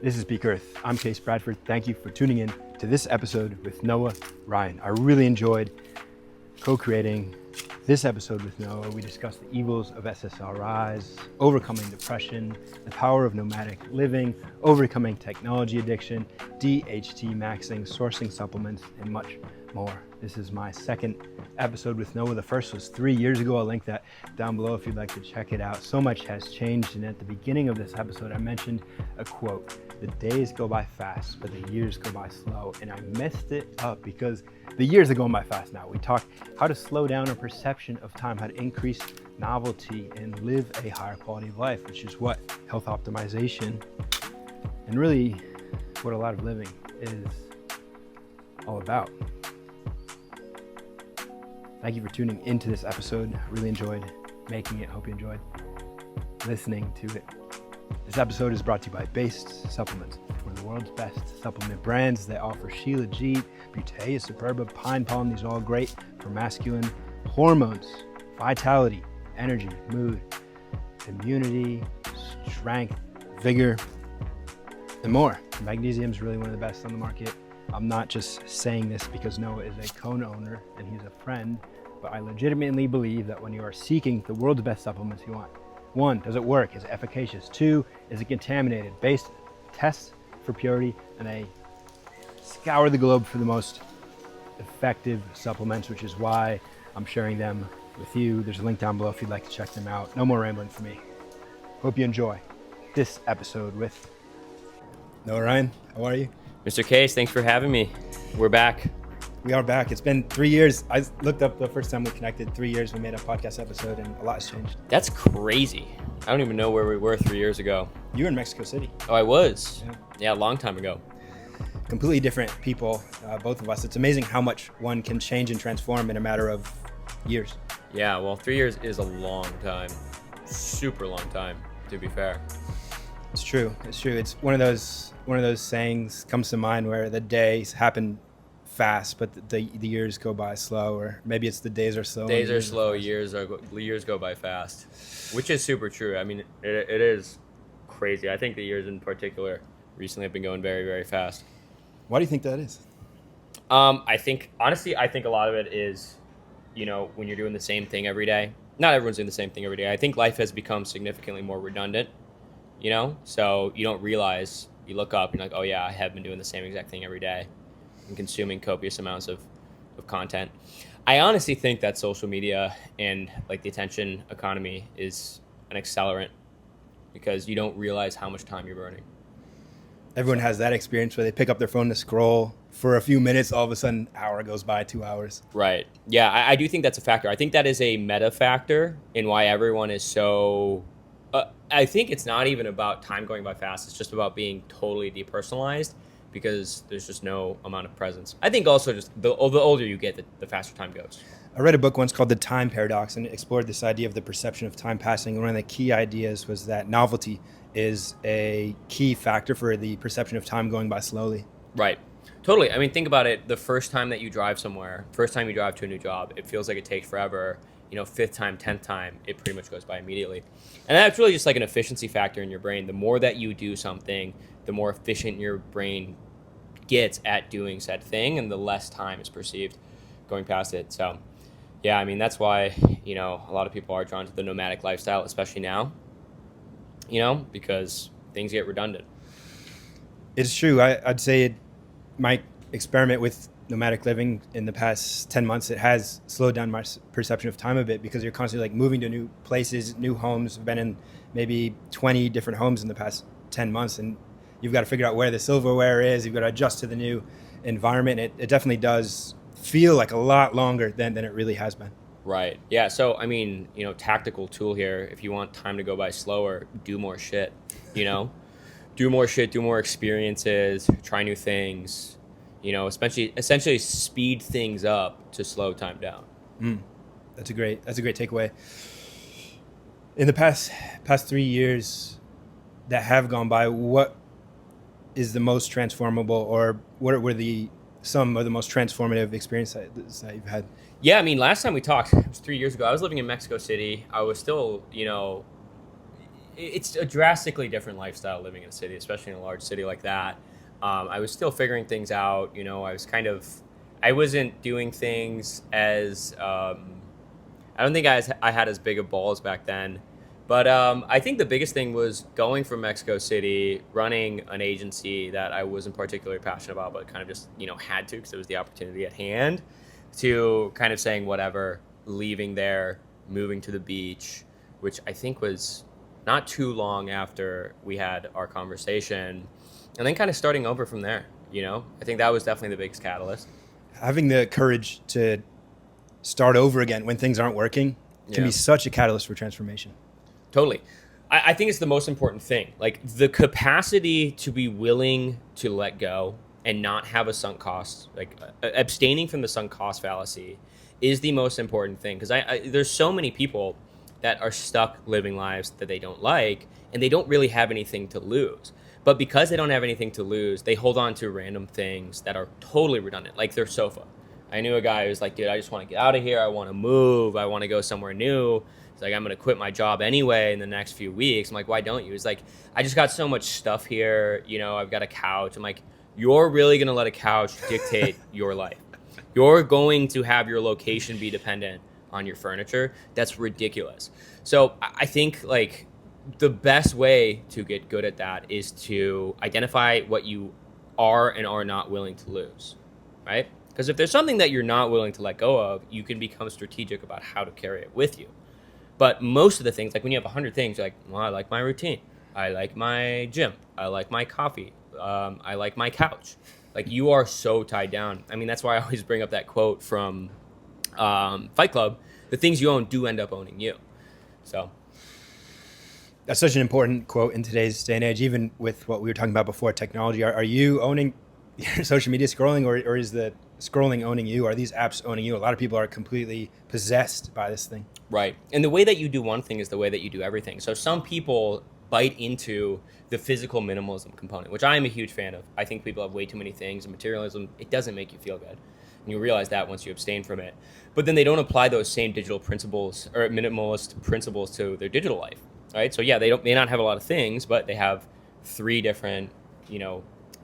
This is Peak Earth. I'm Case Bradford. Thank you for tuning in to this episode with Noah Ryan. I really enjoyed co-creating this episode with Noah. We discussed the evils of SSRIs, overcoming depression, the power of nomadic living, overcoming technology addiction, DHTMAXXING, sourcing supplements, and much more. This is my second episode with Noah. The first was 3 years ago. I'll link that down below if you'd like to check it out. So much has changed, and at the beginning of this episode, I mentioned a quote: "The days go by fast, but the years go by slow." And I messed it up because the years are going by fast now. We talked how to slow down our perception of time, how to increase novelty and live a higher quality of life, which is what health optimization and really what a lot of living is all about. Thank you for tuning into this episode. I really enjoyed making it. Hope you enjoyed listening to it. This episode is brought to you by Based Supplements, one of the world's best supplement brands. They offer Shilajit, Butea, Superba, Pine Pollen. These are all great for masculine hormones, vitality, energy, mood, immunity, strength, vigor, and more. Magnesium is really one of the best on the market. I'm not just saying this because Noah is a co-owner and he's a friend, but I legitimately believe that when you are seeking the world's best supplements, you want: 1, does it work? Is it efficacious? 2, is it contaminated? Based tests for purity, and they scour the globe for the most effective supplements, which is why I'm sharing them with you. There's a link down below if you'd like to check them out. No more rambling for me. Hope you enjoy this episode with Noah Ryan. How are you? Mr. Case, thanks for having me. We're back. We are back. It's been 3 years. I looked up the first time we connected. 3 years we made a podcast episode, and a lot has changed. That's crazy. I don't even know where we were 3 years ago. You were in Mexico City. Oh, I was. Yeah, a long time ago. Completely different people, both of us. It's amazing how much one can change and transform in a matter of years. Yeah, well, 3 years is a long time. Super long time, to be fair. It's true. It's true. It's one of those sayings comes to mind where the days happen fast, but the years go by slow, or maybe it's the days are slow. Days are slow, years go by fast, which is super true. I mean, it is crazy. I think the years in particular recently have been going very, very fast. Why do you think that is? I think a lot of it is, when you're doing the same thing every day. Not everyone's doing the same thing every day. I think life has become significantly more redundant, so you don't realize. You look up and you're like, oh yeah, I have been doing the same exact thing every day and consuming copious amounts of content. I honestly think that social media and like the attention economy is an accelerant because you don't realize how much time you're burning. Everyone has that experience where they pick up their phone to scroll for a few minutes, all of a sudden an hour goes by, 2 hours. Right. Yeah, I do think that's a factor. I think that is a meta factor in why everyone is so... I think it's not even about time going by fast. It's just about being totally depersonalized because there's just no amount of presence. I think also just the older you get, the faster time goes. I read a book once called The Time Paradox, and it explored this idea of the perception of time passing. And one of the key ideas was that novelty is a key factor for the perception of time going by slowly. Right. Totally. I mean, think about it. The first time that you drive somewhere, first time you drive to a new job, it feels like it takes forever. 5th time, 10th time, it pretty much goes by immediately. And that's really just like an efficiency factor in your brain. The more that you do something, the more efficient your brain gets at doing said thing, and the less time is perceived going past it. So, yeah, I mean, that's why, a lot of people are drawn to the nomadic lifestyle, especially now, because things get redundant. It's true. I'd say my experiment with nomadic living in the past 10 months, it has slowed down my perception of time a bit because you're constantly like moving to new places, new homes. I've been in maybe 20 different homes in the past 10 months, and you've got to figure out where the silverware is. You've got to adjust to the new environment. It definitely does feel like a lot longer than it really has been. Right. Yeah. So, I mean, tactical tool here. If you want time to go by slower, do more shit, do more shit, do more experiences, try new things. Essentially speed things up to slow time down. That's a great takeaway. In the past 3 years that have gone by, what is the most transformable, or what were some of the most transformative experiences that you've had? Yeah, I mean, last time we talked, it was 3 years ago. I was living in Mexico City. I was still, it's a drastically different lifestyle living in a city, especially in a large city like that. I was still figuring things out. I wasn't doing things as, I don't think I had as big of balls back then. But I think the biggest thing was going from Mexico City, running an agency that I wasn't particularly passionate about, but kind of just, had to because it was the opportunity at hand, to kind of saying whatever, leaving there, moving to the beach, which I think was not too long after we had our conversation, and then kind of starting over from there. I think that was definitely the biggest catalyst. Having the courage to start over again when things aren't working can be such a catalyst for transformation. Totally. I think it's the most important thing. Like, the capacity to be willing to let go and not have a sunk cost, like abstaining from the sunk cost fallacy, is the most important thing. Because there's so many people that are stuck living lives that they don't like, and they don't really have anything to lose. But because they don't have anything to lose, they hold on to random things that are totally redundant, like their sofa. I knew a guy who was like, dude, I just want to get out of here. I want to move. I want to go somewhere new. It's like, I'm going to quit my job anyway in the next few weeks. I'm like, why don't you? He's like, I just got so much stuff here. I've got a couch. I'm like, you're really going to let a couch dictate your life? You're going to have your location be dependent on your furniture? That's ridiculous. So I think, like, the best way to get good at that is to identify what you are and are not willing to lose, right? Because if there's something that you're not willing to let go of, you can become strategic about how to carry it with you. But most of the things, like when you have 100 things, you're like, well, I like my routine. I like my gym. I like my coffee. I like my couch. Like, you are so tied down. I mean, that's why I always bring up that quote from Fight Club. The things you own do end up owning you. So that's such an important quote in today's day and age, even with what we were talking about before, technology. Are you owning your social media scrolling, or is the scrolling owning you? Are these apps owning you? A lot of people are completely possessed by this thing. Right. And the way that you do one thing is the way that you do everything. So some people bite into the physical minimalism component, which I am a huge fan of. I think people have way too many things, and materialism, it doesn't make you feel good. And you realize that once you abstain from it. But then they don't apply those same digital principles or minimalist principles to their digital life. Right. So yeah, they may not have a lot of things, but they have 3 different,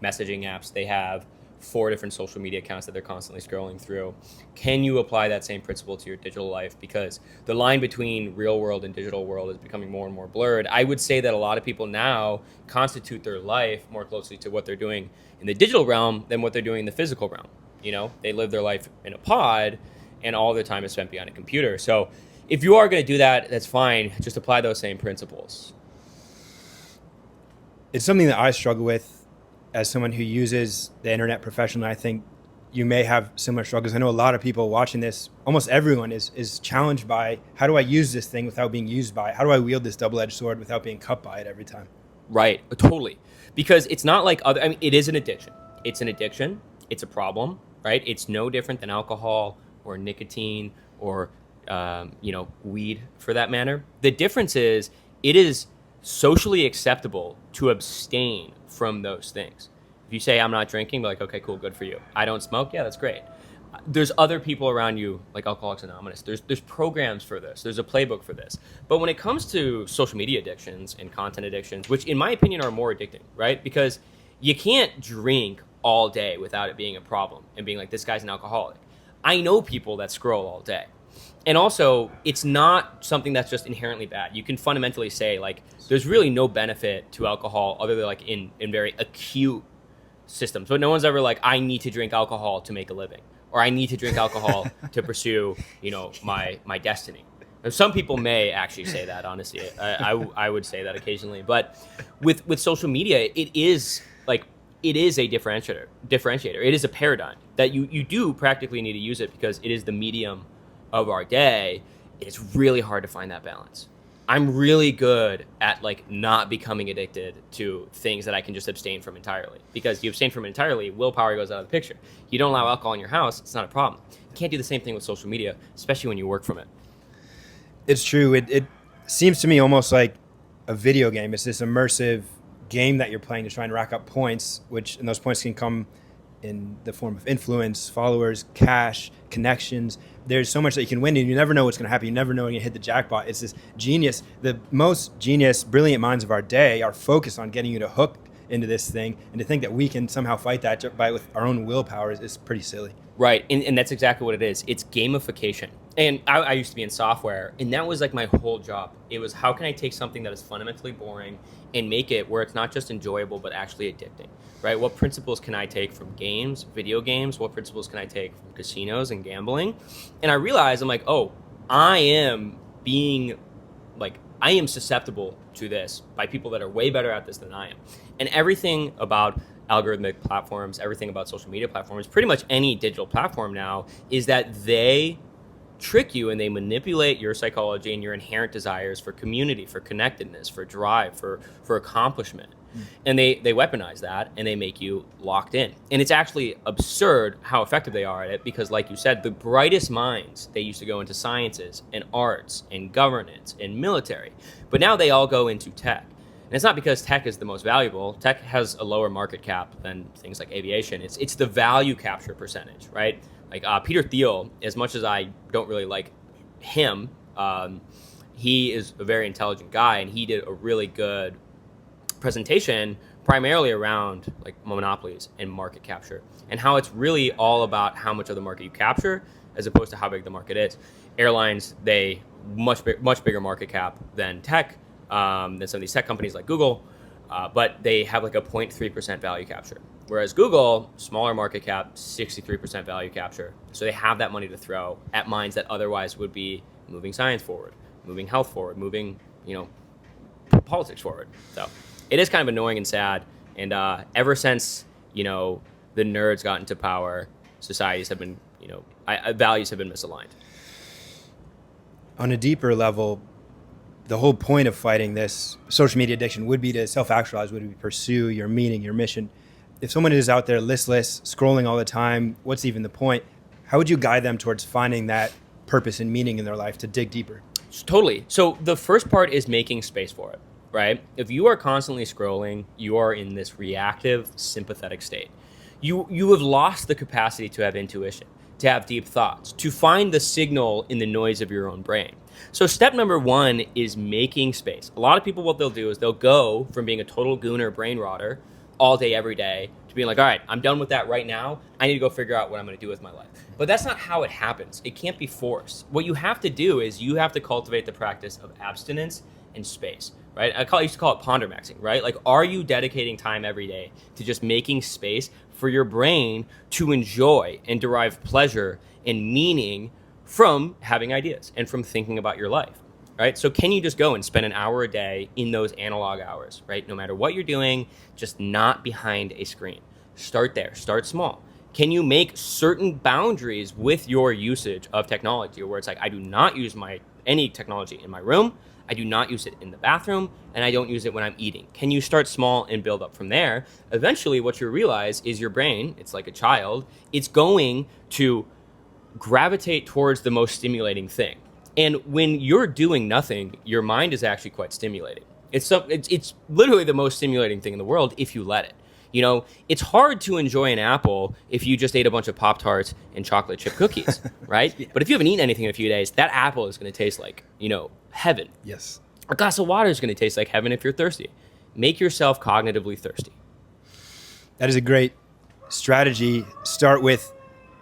messaging apps. They have 4 different social media accounts that they're constantly scrolling through. Can you apply that same principle to your digital life? Because the line between real world and digital world is becoming more and more blurred. I would say that a lot of people now constitute their life more closely to what they're doing in the digital realm than what they're doing in the physical realm. They live their life in a pod, and all their time is spent behind a computer. So if you are going to do that, that's fine. Just apply those same principles. It's something that I struggle with as someone who uses the internet professionally. I think you may have similar struggles. I know a lot of people watching this, almost everyone is challenged by, how do I use this thing without being used by it? How do I wield this double-edged sword without being cut by it every time? Right, totally. Because it's not like it is an addiction. It's an addiction. It's a problem, right? It's no different than alcohol or nicotine or weed, for that matter. The difference is, it is socially acceptable to abstain from those things. If you say, I'm not drinking, be like, okay, cool, good for you. I don't smoke, yeah, that's great. There's other people around you, like Alcoholics Anonymous. There's programs for this. There's a playbook for this. But when it comes to social media addictions and content addictions, which in my opinion are more addicting, right? Because you can't drink all day without it being a problem and being like, this guy's an alcoholic. I know people that scroll all day. And also, it's not something that's just inherently bad. You can fundamentally say, like, there's really no benefit to alcohol other than, like, in very acute systems. But no one's ever like, I need to drink alcohol to make a living, or I need to drink alcohol to pursue, my destiny. Now, some people may actually say that, honestly. I would say that occasionally. But with social media, it is a differentiator. It is a paradigm that you do practically need to use it because it is the medium of our day. It's really hard to find that balance. I'm really good at, like, not becoming addicted to things that I can just abstain from entirely, because you abstain from it entirely, willpower goes out of the picture. You don't allow alcohol in your house, it's not a problem. You can't do the same thing with social media, especially when you work from it. It's true. It seems to me almost like a video game. It's this immersive game that you're playing to try and rack up points, and those points can come in the form of influence, followers, cash, connections. there's so much that you can win, and you never know what's going to happen. You never know when you hit the jackpot. It's this genius. The most genius, brilliant minds of our day are focused on getting you to hook into this thing, and to think that we can somehow fight that with our own willpower is pretty silly. Right, and that's exactly what it is. It's gamification. And I used to be in software, and that was like my whole job. It was, how can I take something that is fundamentally boring and make it where it's not just enjoyable, but actually addicting, right? What principles can I take from games, video games? What principles can I take from casinos and gambling? And I realized, I'm like, oh, I am susceptible to this by people that are way better at this than I am. And everything about algorithmic platforms, everything about social media platforms, pretty much any digital platform now, is that they trick you and they manipulate your psychology and your inherent desires for community, for connectedness, for drive, for accomplishment. And they weaponize that, and they make you locked in. And it's actually absurd how effective they are at it, because like you said, the brightest minds, they used to go into sciences and arts and governance and military, but now they all go into tech. And it's not because tech is the most valuable. Tech has a lower market cap than things like aviation. It's the value capture percentage, right? Like Peter Thiel, as much as I don't really like him, he is a very intelligent guy, and he did a really good presentation primarily around like monopolies and market capture, and how it's really all about how much of the market you capture as opposed to how big the market is. Airlines, they much bigger market cap than tech, than some of these tech companies like Google, but they have like a 0.3% value capture. Whereas Google, smaller market cap, 63% value capture. So they have that money to throw at minds that otherwise would be moving science forward, moving health forward, moving, politics forward. So it is kind of annoying and sad. And ever since, the nerds got into power, societies have been, values have been misaligned. On a deeper level, the whole point of fighting this social media addiction would be to self-actualize, would be to pursue your meaning, your mission. If someone is out there listless, scrolling all the time, what's even the point? How would you guide them towards finding that purpose and meaning in their life, to dig deeper? Totally. So the first part is making space for it, right? If you are constantly scrolling, you are in this reactive, sympathetic state. You have lost the capacity to have intuition, to have deep thoughts, to find the signal in the noise of your own brain. So step number one is making space. A lot of people, what they'll do is they'll go from being a total gooner brain rotter all day, every day, to being like, all right, I'm done with that right now. I need to go figure out what I'm going to do with my life. But that's not how it happens. It can't be forced. What you have to do is you have to cultivate the practice of abstinence and space, right? I used to call it ponder maxing, right? Like, are you dedicating time every day to just making space for your brain to enjoy and derive pleasure and meaning from having ideas and from thinking about your life? Right? So can you just go and spend an hour a day in those analog hours, right? No matter what you're doing, just not behind a screen. Start there, start small. Can you make certain boundaries with your usage of technology, where it's like, I do not use any technology in my room, I do not use it in the bathroom, and I don't use it when I'm eating? Can you start small and build up from there? Eventually, what you realize is your brain, it's like a child, it's going to gravitate towards the most stimulating thing. And when you're doing nothing, your mind is actually quite stimulating. It's literally the most stimulating thing in the world if you let it. It's hard to enjoy an apple if you just ate a bunch of Pop-Tarts and chocolate chip cookies, right? Yeah. But if you haven't eaten anything in a few days, that apple is going to taste like, heaven. Yes. A glass of water is going to taste like heaven if you're thirsty. Make yourself cognitively thirsty. That is a great strategy. Start with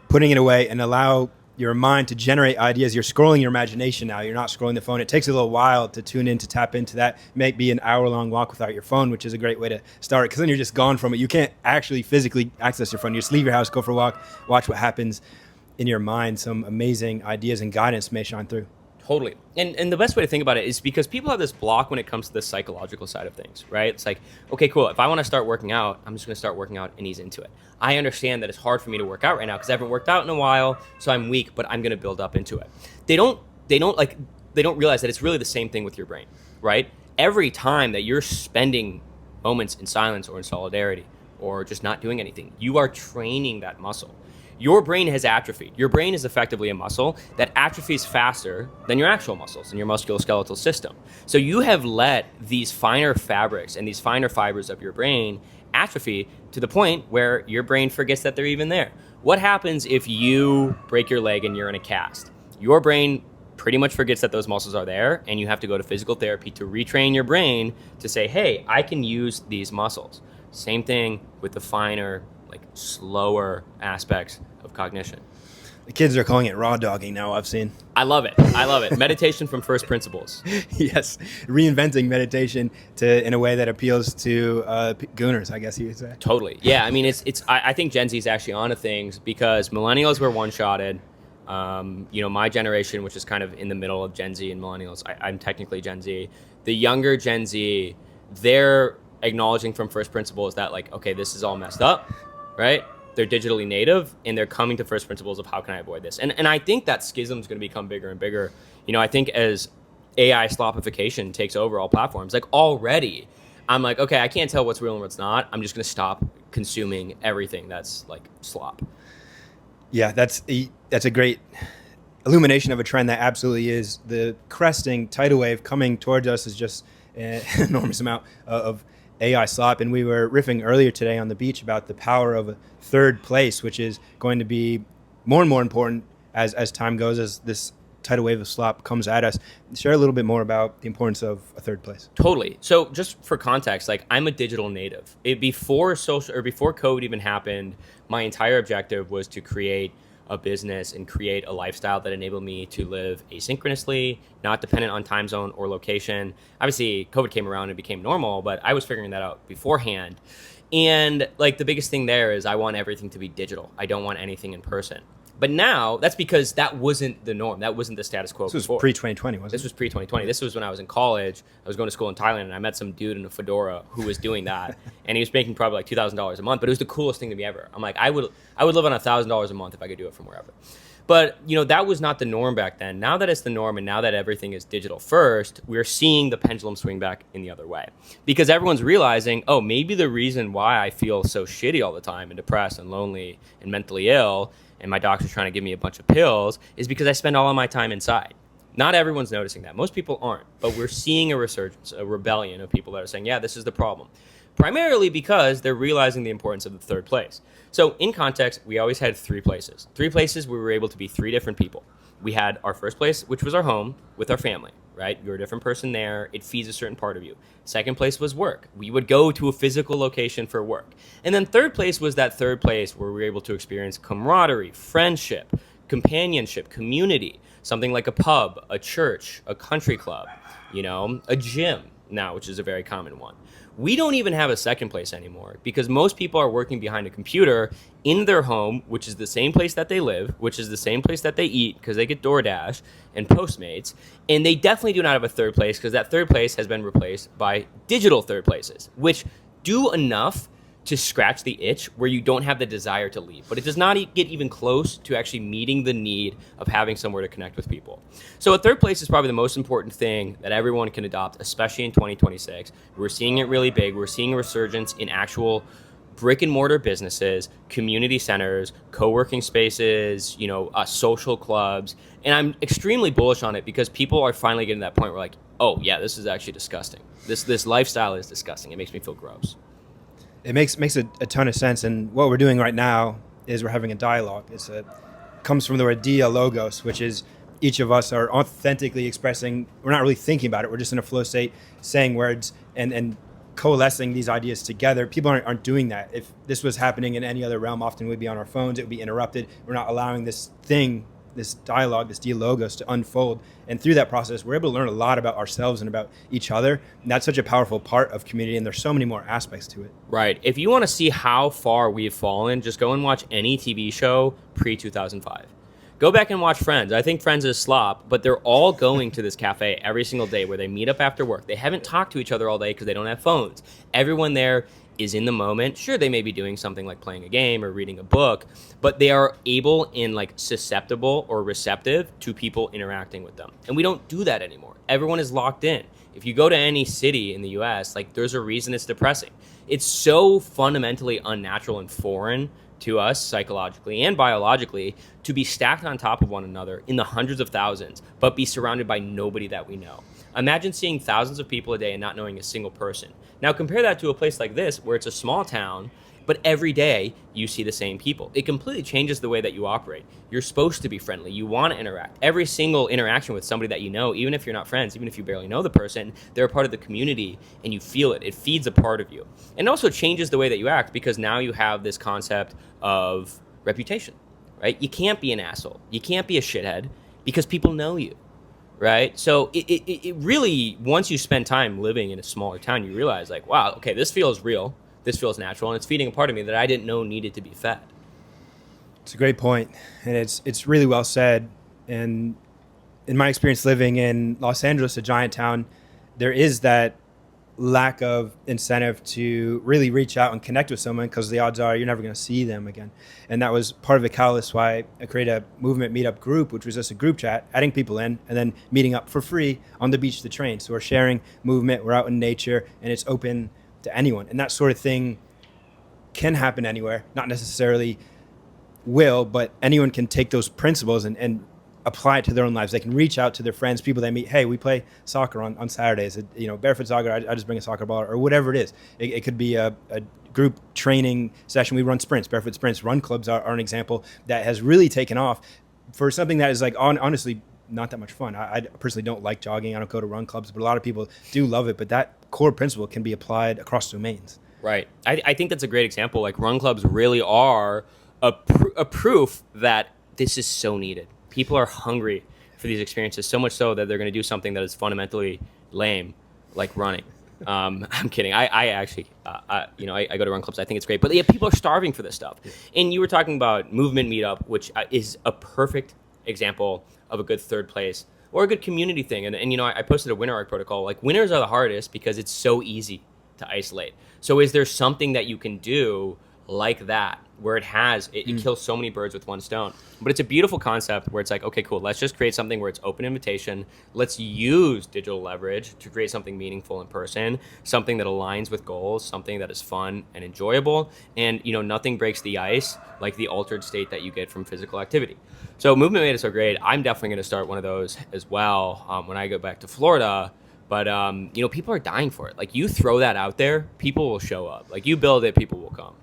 putting it away and allow your mind to generate ideas. You're scrolling your imagination now. You're not scrolling the phone. It takes a little while to tune in, to tap into that. It may be an hour-long walk without your phone, which is a great way to start, because then you're just gone from it. You can't actually physically access your phone. You just leave your house, go for a walk, watch what happens in your mind. Some amazing ideas and guidance may shine through. Totally. And the best way to think about it is because people have this block when it comes to the psychological side of things, right? It's like, okay, cool. If I want to start working out, I'm just going to start working out and ease into it. I understand that it's hard for me to work out right now because I haven't worked out in a while, so I'm weak, but I'm going to build up into it. They don't realize that it's really the same thing with your brain, right? Every time that you're spending moments in silence or in solidarity or just not doing anything, you are training that muscle. Your brain has atrophied. Your brain is effectively a muscle that atrophies faster than your actual muscles in your musculoskeletal system. So you have let these finer fabrics and these finer fibers of your brain atrophy to the point where your brain forgets that they're even there. What happens if you break your leg and you're in a cast? your brain pretty much forgets that those muscles are there, and you have to go to physical therapy to retrain your brain to say, hey, I can use these muscles. Same thing with the finer, like slower aspects of cognition. The kids are calling it raw dogging now, I've seen. I love it. Meditation from first principles. Yes, reinventing meditation in a way that appeals to gooners, I guess you would say. Totally. Yeah, I mean, I think Gen Z is actually onto things because millennials were one-shotted. My generation, which is kind of in the middle of Gen Z and millennials, I'm technically Gen Z. The younger Gen Z, they're acknowledging from first principles that, like, okay, this is all messed up, right? They're digitally native, and they're coming to first principles of how can I avoid this. And I think that schism is going to become bigger and bigger. I think as AI slopification takes over all platforms, like already, I'm like, okay, I can't tell what's real and what's not. I'm just going to stop consuming everything that's like slop. Yeah, that's a great illumination of a trend that absolutely is. The cresting tidal wave coming towards us is just an enormous amount of AI slop. And we were riffing earlier today on the beach about the power of a third place, which is going to be more and more important as time goes, as this tidal wave of slop comes at us. Share a little bit more about the importance of a third place. Totally. So just for context, like I'm a digital native. Before COVID even happened, my entire objective was to create a business and create a lifestyle that enabled me to live asynchronously, not dependent on time zone or location. Obviously, COVID came around and became normal, but I was figuring that out beforehand. And like the biggest thing there is I want everything to be digital. I don't want anything in person. But now that's because that wasn't the norm. That wasn't the status quo. This was before. pre-2020, wasn't it? This was pre-2020. This was when I was in college. I was going to school in Thailand, and I met some dude in a fedora who was doing that, and he was making probably like $2,000 a month. But it was the coolest thing to me ever. I'm like, I would live on $1,000 a month if I could do it from wherever. But that was not the norm back then. Now that it's the norm, and now that everything is digital first, we're seeing the pendulum swing back in the other way, because everyone's realizing, oh, maybe the reason why I feel so shitty all the time and depressed and lonely and mentally ill, and my doctor's trying to give me a bunch of pills, is because I spend all of my time inside. Not everyone's noticing that. Most people aren't. But we're seeing a resurgence, a rebellion of people that are saying, yeah, this is the problem. Primarily because they're realizing the importance of the third place. So in context, we always had three places. Three places where we were able to be three different people. We had our first place, which was our home with our family, right? You're a different person there. It feeds a certain part of you. Second place was work. We would go to a physical location for work. And then third place was that third place where we were able to experience camaraderie, friendship, companionship, community, something like a pub, a church, a country club, a gym now, which is a very common one. We don't even have a second place anymore because most people are working behind a computer in their home, which is the same place that they live, which is the same place that they eat because they get DoorDash and Postmates. And they definitely do not have a third place because that third place has been replaced by digital third places, which do enough to scratch the itch where you don't have the desire to leave. But it does not get even close to actually meeting the need of having somewhere to connect with people. So a third place is probably the most important thing that everyone can adopt, especially in 2026. We're seeing it really big. We're seeing a resurgence in actual brick and mortar businesses, community centers, co-working spaces, social clubs. And I'm extremely bullish on it because people are finally getting to that point where like, oh yeah, this is actually disgusting. This lifestyle is disgusting. It makes me feel gross. It makes a ton of sense, and what we're doing right now is we're having a dialogue. It comes from the word dialogos, which is each of us are authentically expressing. We're not really thinking about it. We're just in a flow state, saying words and coalescing these ideas together. People aren't doing that. If this was happening in any other realm, often we'd be on our phones. It would be interrupted. We're not allowing this dialogue, this dialogos to unfold. And through that process, we're able to learn a lot about ourselves and about each other. And that's such a powerful part of community, and there's so many more aspects to it. Right. If you want to see how far we've fallen, just go and watch any TV show pre-2005. Go back and watch Friends. I think Friends is slop, but they're all going to this cafe every single day where they meet up after work. They haven't talked to each other all day because they don't have phones. Everyone there is in the moment. Sure, they may be doing something like playing a game or reading a book, but they are able and like susceptible or receptive to people interacting with them. And we don't do that anymore. Everyone is locked in. If you go to any city in the US, like there's a reason it's depressing. It's so fundamentally unnatural and foreign to us psychologically and biologically to be stacked on top of one another in the hundreds of thousands, but be surrounded by nobody that we know. Imagine seeing thousands of people a day and not knowing a single person. Now compare that to a place like this where it's a small town But every day you see the same people. It completely changes the way that you operate. You're supposed to be friendly. You want to interact. Every single interaction with somebody that you know, even if you're not friends, even if you barely know the person, they're a part of the community and you feel it. It feeds a part of you. And it also changes the way that you act because now you have this concept of reputation, right? You can't be an asshole. You can't be a shithead because people know you. Right. So it really, once you spend time living in a smaller town, you realize like, wow, okay, this feels real. This feels natural. And it's feeding a part of me that I didn't know needed to be fed. It's a great point, and it's really well said. And in my experience living in Los Angeles, a giant town, there is that lack of incentive to really reach out and connect with someone because the odds are you're never going to see them again. And that was part of the catalyst why I created a movement meetup group, which was just a group chat, adding people in and then meeting up for free on the beach to train. So we're sharing movement, we're out in nature, and it's open to anyone. And that sort of thing can happen anywhere, not necessarily will, but anyone can take those principles and apply it to their own lives. They can reach out to their friends, people they meet. Hey, we play soccer on Saturdays. Barefoot soccer. I just bring a soccer ball or whatever it is. It could be a group training session. We run sprints, barefoot sprints. Run clubs are an example that has really taken off for something that is like honestly not that much fun. I personally don't like jogging. I don't go to run clubs, but a lot of people do love it. But that core principle can be applied across domains. Right. I think that's a great example. Like run clubs really are a proof that this is so needed. People are hungry for these experiences, so much so that they're going to do something that is fundamentally lame, like running. I'm kidding. I actually, I go to run clubs. I think it's great. But yeah, people are starving for this stuff. And you were talking about movement meetup, which is a perfect example of a good third place or a good community thing. And I posted a winter arc protocol. Like winters are the hardest because it's so easy to isolate. So is there something that you can do like that where it kills so many birds with one stone? But it's a beautiful concept where it's like, okay, cool, let's just create something where it's open invitation. Let's use digital leverage to create something meaningful in person, something that aligns with goals, something that is fun and enjoyable. And nothing breaks the ice like the altered state that you get from physical activity. So movement made it so great. I'm definitely going to start one of those as well when I go back to Florida. But people are dying for it. Like you throw that out there, people will show up. Like you build it, people will come.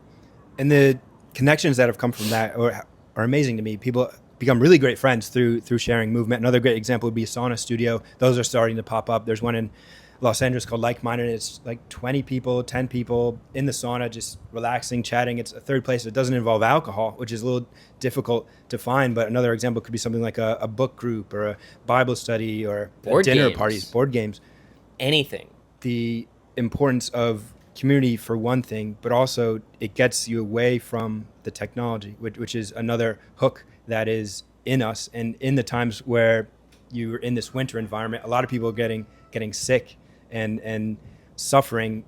And the connections that have come from that are amazing to me. People become really great friends through sharing movement. Another great example would be sauna studio. Those are starting to pop up. There's one in Los Angeles called Like Minded. It's like 20 people, 10 people in the sauna, just relaxing, chatting. It's a third place that doesn't involve alcohol, which is a little difficult to find. But another example could be something like a book group or a Bible study or dinner parties, board games. Anything. The importance of community for one thing, but also it gets you away from the technology, which is another hook that is in us. And in the times where you're in this winter environment, a lot of people are getting sick and suffering.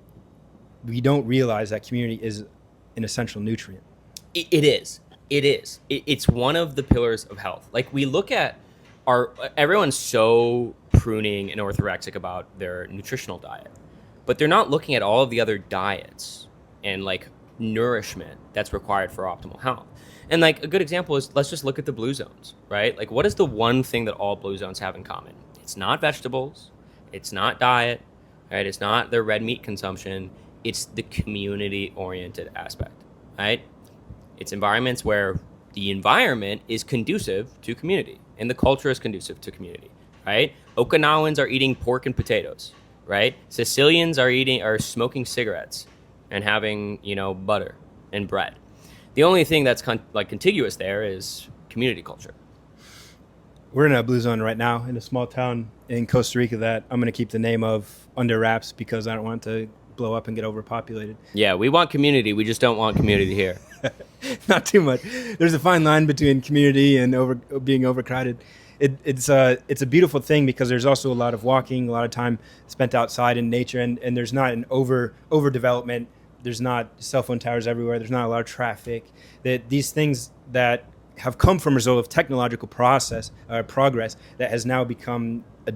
We don't realize that community is an essential nutrient. It is. It's one of the pillars of health. Like we look at everyone's so pruning and orthorexic about their nutritional diet, but they're not looking at all of the other diets and like nourishment that's required for optimal health. And like a good example is, let's just look at the blue zones, right? Like what is the one thing that all blue zones have in common? It's not vegetables, it's not diet, right? It's not their red meat consumption, it's the community oriented aspect, right? It's environments where the environment is conducive to community and the culture is conducive to community, right? Okinawans are eating pork and potatoes, right? Sicilians are smoking cigarettes and having, butter and bread. The only thing that's contiguous there is community culture. We're in a blue zone right now in a small town in Costa Rica that I'm going to keep the name of under wraps because I don't want it to blow up and get overpopulated. Yeah, we want community. We just don't want community here. Not too much. There's a fine line between community and being overcrowded. It's a beautiful thing because there's also a lot of walking, a lot of time spent outside in nature, and there's not an overdevelopment. There's not cell phone towers everywhere. There's not a lot of traffic. That these things that have come from a result of technological progress that has now become a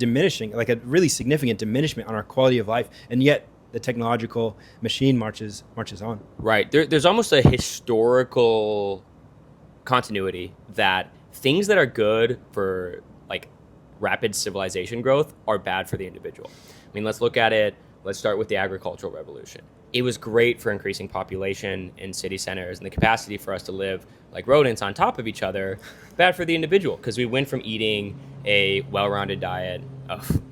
really significant diminishment on our quality of life, and yet the technological machine marches on. Right. There's almost a historical continuity that things that are good for like rapid civilization growth are bad for the individual. I mean, let's look at it let's start with the agricultural revolution. It was great for increasing population in city centers and the capacity for us to live like rodents on top of each other. Bad for the individual, because we went from eating a well-rounded diet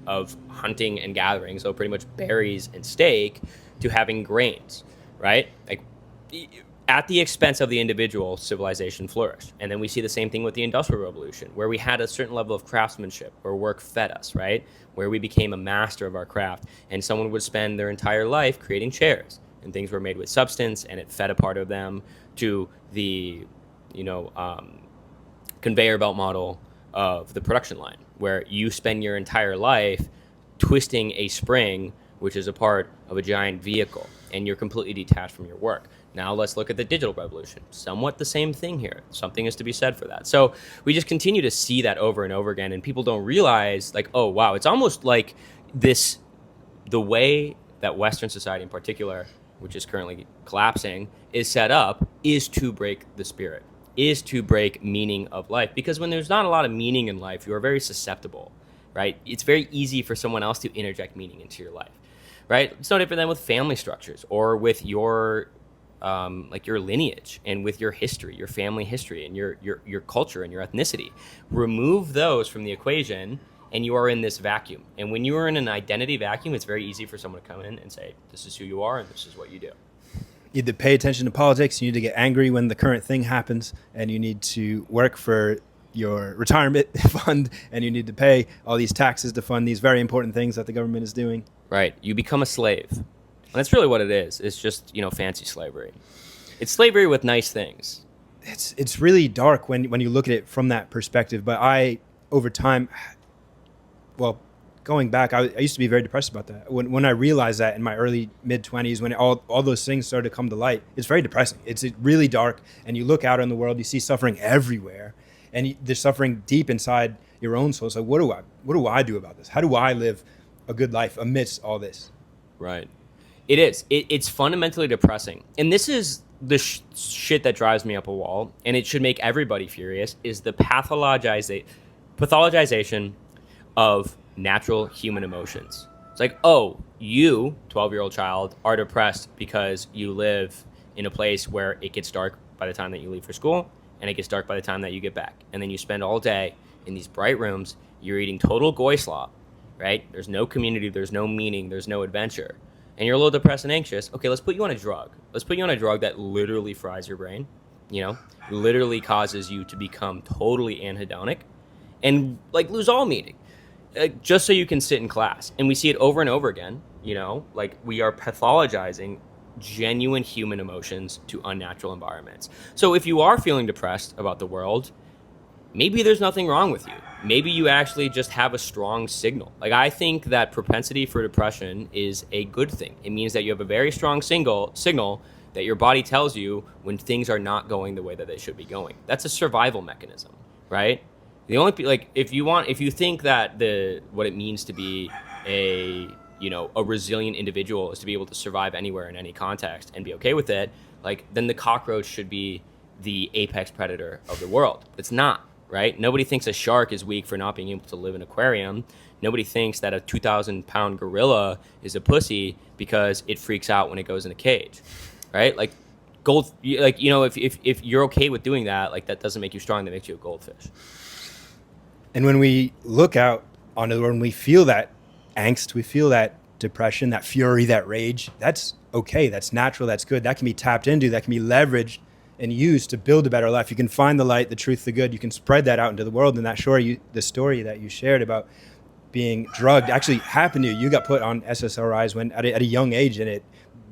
of hunting and gathering, so pretty much berries and steak, to having grains, right? Like, at the expense of the individual, civilization flourished. And then we see the same thing with the Industrial Revolution, where we had a certain level of craftsmanship, where work fed us, right? Where we became a master of our craft, and someone would spend their entire life creating chairs, and things were made with substance, and it fed a part of them to the, conveyor belt model of the production line, where you spend your entire life twisting a spring, which is a part of a giant vehicle, and you're completely detached from your work. Now let's look at the digital revolution. Somewhat the same thing here. Something is to be said for that. So we just continue to see that over and over again, and people don't realize, like, oh, wow, it's almost like this, the way that Western society in particular, which is currently collapsing, is set up, is to break the spirit, is to break meaning of life. Because when there's not a lot of meaning in life, you are very susceptible, right? It's very easy for someone else to interject meaning into your life, right? It's no different than with family structures or with your your lineage and with your history, your family history, and your culture and your ethnicity. Remove those from the equation, and you are in this vacuum. And when you are in an identity vacuum, it's very easy for someone to come in and say, this is who you are and this is what you do. You need to pay attention to politics. You need to get angry when the current thing happens, and you need to work for your retirement fund, and you need to pay all these taxes to fund these very important things that the government is doing. Right. You become a slave. And that's really what it is. It's just, fancy slavery. It's slavery with nice things. It's really dark when you look at it from that perspective. But over time, going back, I used to be very depressed about that. When I realized that in my early mid-20s, when all those things started to come to light, it's very depressing. It's really dark. And you look out in the world, you see suffering everywhere. And there's suffering deep inside your own soul. So what do I do about this? How do I live a good life amidst all this? Right. It is. It's fundamentally depressing. And this is the shit that drives me up a wall, and it should make everybody furious, is the pathologization of natural human emotions. It's like, oh, you, 12-year-old child, are depressed because you live in a place where it gets dark by the time that you leave for school, and it gets dark by the time that you get back. And then you spend all day in these bright rooms, you're eating total goy slop, right? There's no community, there's no meaning, there's no adventure. And you're a little depressed and anxious. Okay, let's put you on a drug. Let's put you on a drug that literally fries your brain, literally causes you to become totally anhedonic and lose all meaning, just so you can sit in class. And we see it over and over again, we are pathologizing genuine human emotions to unnatural environments. So if you are feeling depressed about the world, maybe there's nothing wrong with you. Maybe you actually just have a strong signal. I think that propensity for depression is a good thing. It means that you have a very strong signal that your body tells you when things are not going the way that they should be going. That's a survival mechanism, right? The only if you think that what it means to be a resilient individual is to be able to survive anywhere in any context and be okay with it, then the cockroach should be the apex predator of the world. It's not. Right? Nobody thinks a shark is weak for not being able to live in an aquarium. Nobody thinks that a 2,000-pound gorilla is a pussy because it freaks out when it goes in a cage, right? If you're okay with doing that, that doesn't make you strong. That makes you a goldfish. And when we look out onto the world and we feel that angst, we feel that depression, that fury, that rage, that's okay. That's natural. That's good. That can be tapped into. That can be leveraged and used to build a better life. You can find the light, the truth, the good. You can spread that out into the world. And the story that you shared about being drugged actually happened to you. You got put on SSRIs at a young age, and it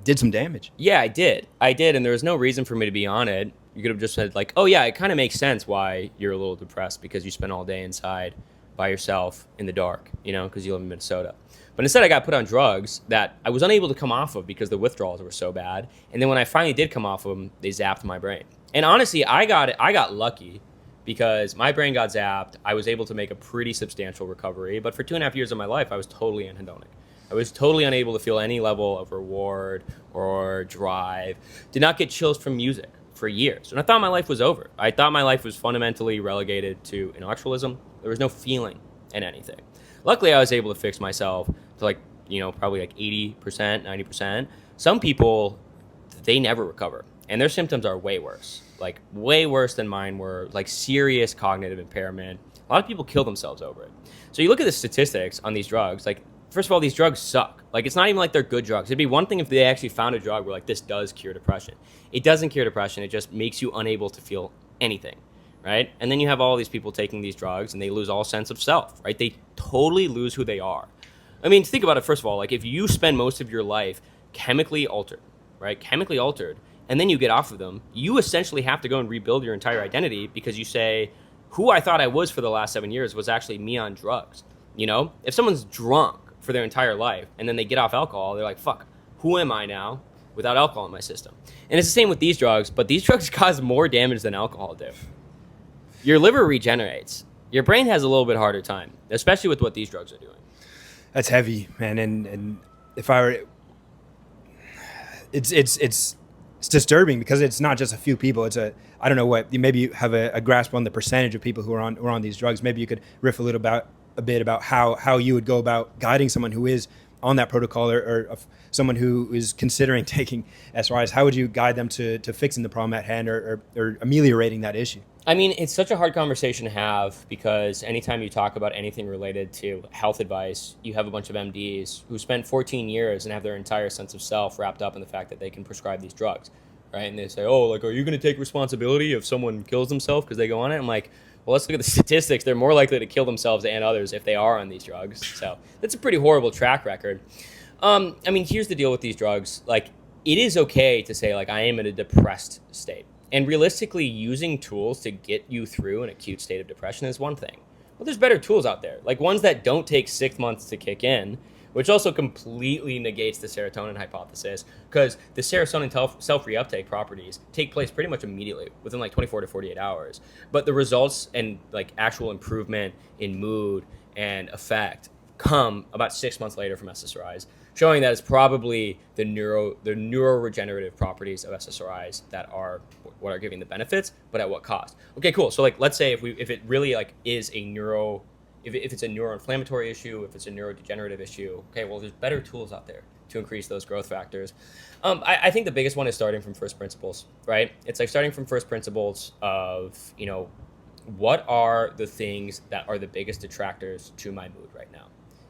did some damage. Yeah, I did. And there was no reason for me to be on it. You could have just said oh yeah, it kind of makes sense why you're a little depressed, because you spend all day inside by yourself in the dark, because you live in Minnesota. But instead I got put on drugs that I was unable to come off of because the withdrawals were so bad. And then when I finally did come off of them, they zapped my brain. And honestly, I got lucky because my brain got zapped. I was able to make a pretty substantial recovery. But for 2.5 years of my life, I was totally anhedonic. I was totally unable to feel any level of reward or drive. Did not get chills from music for years. And I thought my life was over. I thought my life was fundamentally relegated to intellectualism. There was no feeling in anything. Luckily, I was able to fix myself to probably like 80%, 90%. Some people, they never recover, and their symptoms are way worse, like way worse than mine were, like serious cognitive impairment. A lot of people kill themselves over it. So you look at the statistics on these drugs, like, first of all, these drugs suck. Like, it's not even like they're good drugs. It'd be one thing if they actually found a drug where like this does cure depression. It doesn't cure depression. It just makes you unable to feel anything, right? And then you have all these people taking these drugs and they lose all sense of self, right? They totally lose who they are. I mean, think about it. First of all, like if you spend most of your life chemically altered, right? Chemically altered, and then you get off of them, you essentially have to go and rebuild your entire identity because you say, who I thought I was for the last 7 years was actually me on drugs. If someone's drunk for their entire life and then they get off alcohol, they're like, fuck, who am I now without alcohol in my system? And it's the same with these drugs, but these drugs cause more damage than alcohol do. Your liver regenerates. Your brain has a little bit harder time, especially with what these drugs are doing. That's heavy, man. And if I were, it's disturbing because it's not just a few people. I don't know what, maybe you have a grasp on the percentage of people who are on these drugs. Maybe you could riff a bit about how you would go about guiding someone who is on that protocol or someone who is considering taking SRIs. How would you guide them to fixing the problem at hand or ameliorating that issue? I mean, it's such a hard conversation to have because anytime you talk about anything related to health advice, you have a bunch of MDs who spent 14 years and have their entire sense of self wrapped up in the fact that they can prescribe these drugs, right? And they say, oh, like, are you going to take responsibility if someone kills themselves because they go on it? I'm like, well, let's look at the statistics. They're more likely to kill themselves and others if they are on these drugs. So that's a pretty horrible track record. I mean, here's the deal with these drugs. Like, it is okay to say, like, I am in a depressed state. And realistically, using tools to get you through an acute state of depression is one thing. Well, there's better tools out there, like ones that don't take 6 months to kick in, which also completely negates the serotonin hypothesis because the serotonin self-reuptake properties take place pretty much immediately within like 24 to 48 hours. But the results and like actual improvement in mood and effect come about 6 months later from SSRIs, showing that it's probably the neuroregenerative properties of SSRIs that are what are giving the benefits, but at what cost? Okay, cool. So like, let's say if it really like is a if it's a neuroinflammatory issue, if it's a neurodegenerative issue, okay, well, there's better tools out there to increase those growth factors. I think the biggest one is starting from first principles, right? It's like starting from first principles of, what are the things that are the biggest detractors to my mood right now?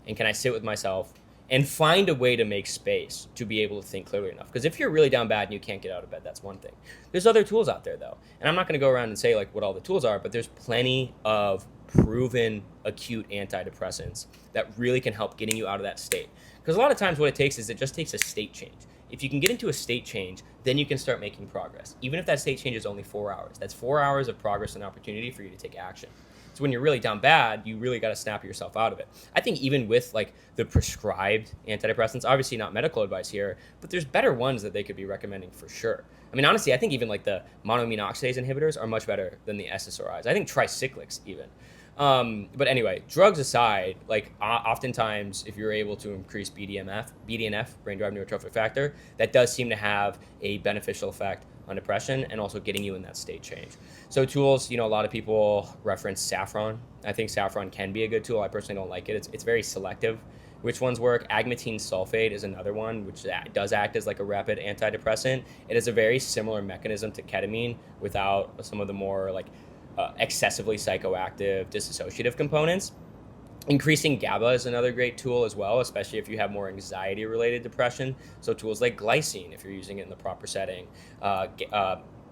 And can I sit with myself and find a way to make space to be able to think clearly enough? Because if you're really down bad and you can't get out of bed, that's one thing. There's other tools out there, though. And I'm not going to go around and say like what all the tools are, but there's plenty of proven acute antidepressants that really can help getting you out of that state. Because a lot of times what it takes is it just takes a state change. If you can get into a state change, then you can start making progress. Even if that state change is only 4 hours, that's 4 hours of progress and opportunity for you to take action. So when you're really down bad, you really got to snap yourself out of it. I think even with like the prescribed antidepressants, obviously not medical advice here, but there's better ones that they could be recommending for sure. I mean, honestly, I think even like the monoamine oxidase inhibitors are much better than the SSRIs. I think tricyclics even. But anyway, drugs aside, like oftentimes if you're able to increase BDNF, brain-derived neurotrophic factor, that does seem to have a beneficial effect on depression and also getting you in that state change. So tools, a lot of people reference saffron. I think saffron can be a good tool. I personally don't like it. It's very selective which ones work. Agmatine sulfate is another one, which does act as like a rapid antidepressant. It is a very similar mechanism to ketamine without some of the more like excessively psychoactive dissociative components. Increasing GABA is another great tool as well, especially if you have more anxiety-related depression. So tools like glycine, if you're using it in the proper setting.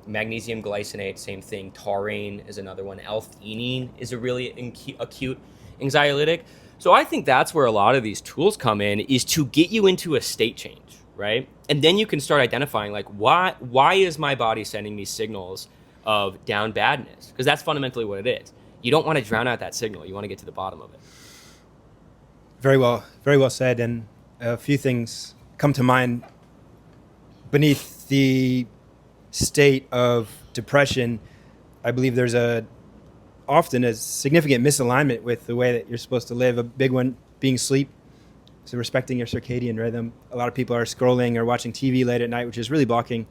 Magnesium glycinate, same thing. Taurine is another one. L-theanine is a really acute anxiolytic. So I think that's where a lot of these tools come in, is to get you into a state change, right? And then you can start identifying like, why is my body sending me signals of down badness? Because that's fundamentally what it is. You don't want to drown out that signal. You want to get to the bottom of it. Very well said. And a few things come to mind beneath the state of depression. I believe there's often a significant misalignment with the way that you're supposed to live. A big one being sleep. So respecting your circadian rhythm. A lot of people are scrolling or watching TV late at night, which is really blocking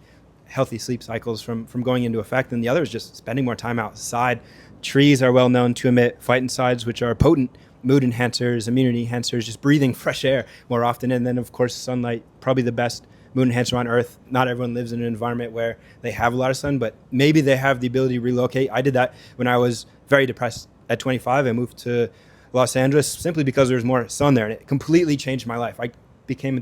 healthy sleep cycles from going into effect. And the other is just spending more time outside. Trees are well known to emit phytoncides, which are potent mood enhancers, immunity enhancers, just breathing fresh air more often. And then, of course, sunlight, probably the best mood enhancer on earth. Not everyone lives in an environment where they have a lot of sun, but maybe they have the ability to relocate. I did that when I was very depressed at 25. I moved to Los Angeles simply because there was more sun there, and it completely changed my life. I became a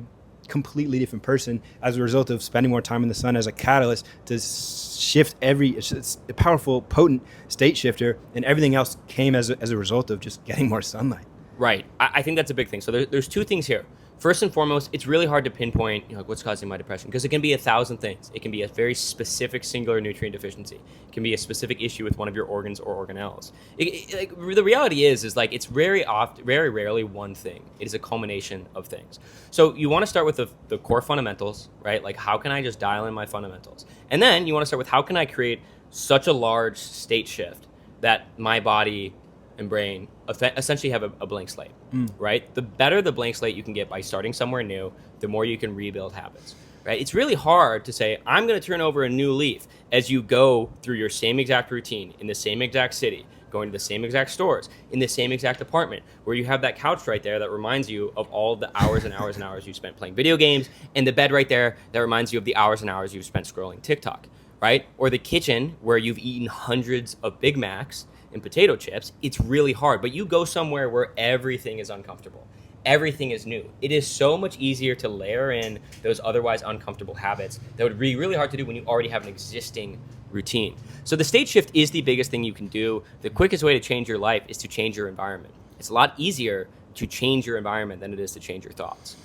completely different person as a result of spending more time in the sun as a catalyst to shift it's a powerful, potent state shifter, and everything else came as a result of just getting more sunlight. Right. I think that's a big thing. So there's two things here. First and foremost, it's really hard to pinpoint what's causing my depression, because it can be 1,000 things. It can be a very specific singular nutrient deficiency. It can be a specific issue with one of your organs or organelles. The reality is like it's very rarely one thing. It is a culmination of things. So you want to start with the core fundamentals, right? Like, how can I just dial in my fundamentals? And then you want to start with, how can I create such a large state shift that my body and brain essentially have a blank slate, right? The better the blank slate you can get by starting somewhere new, the more you can rebuild habits, right? It's really hard to say, I'm going to turn over a new leaf as you go through your same exact routine in the same exact city, going to the same exact stores, in the same exact apartment, where you have that couch right there that reminds you of all the hours and hours and hours you spent playing video games, and the bed right there that reminds you of the hours and hours you've spent scrolling TikTok, right? Or the kitchen where you've eaten hundreds of Big Macs and potato chips. It's really hard, but you go somewhere where everything is uncomfortable. Everything is new. It is so much easier to layer in those otherwise uncomfortable habits that would be really hard to do when you already have an existing routine. So the state shift is the biggest thing you can do. The quickest way to change your life is to change your environment. It's a lot easier to change your environment than it is to change your thoughts.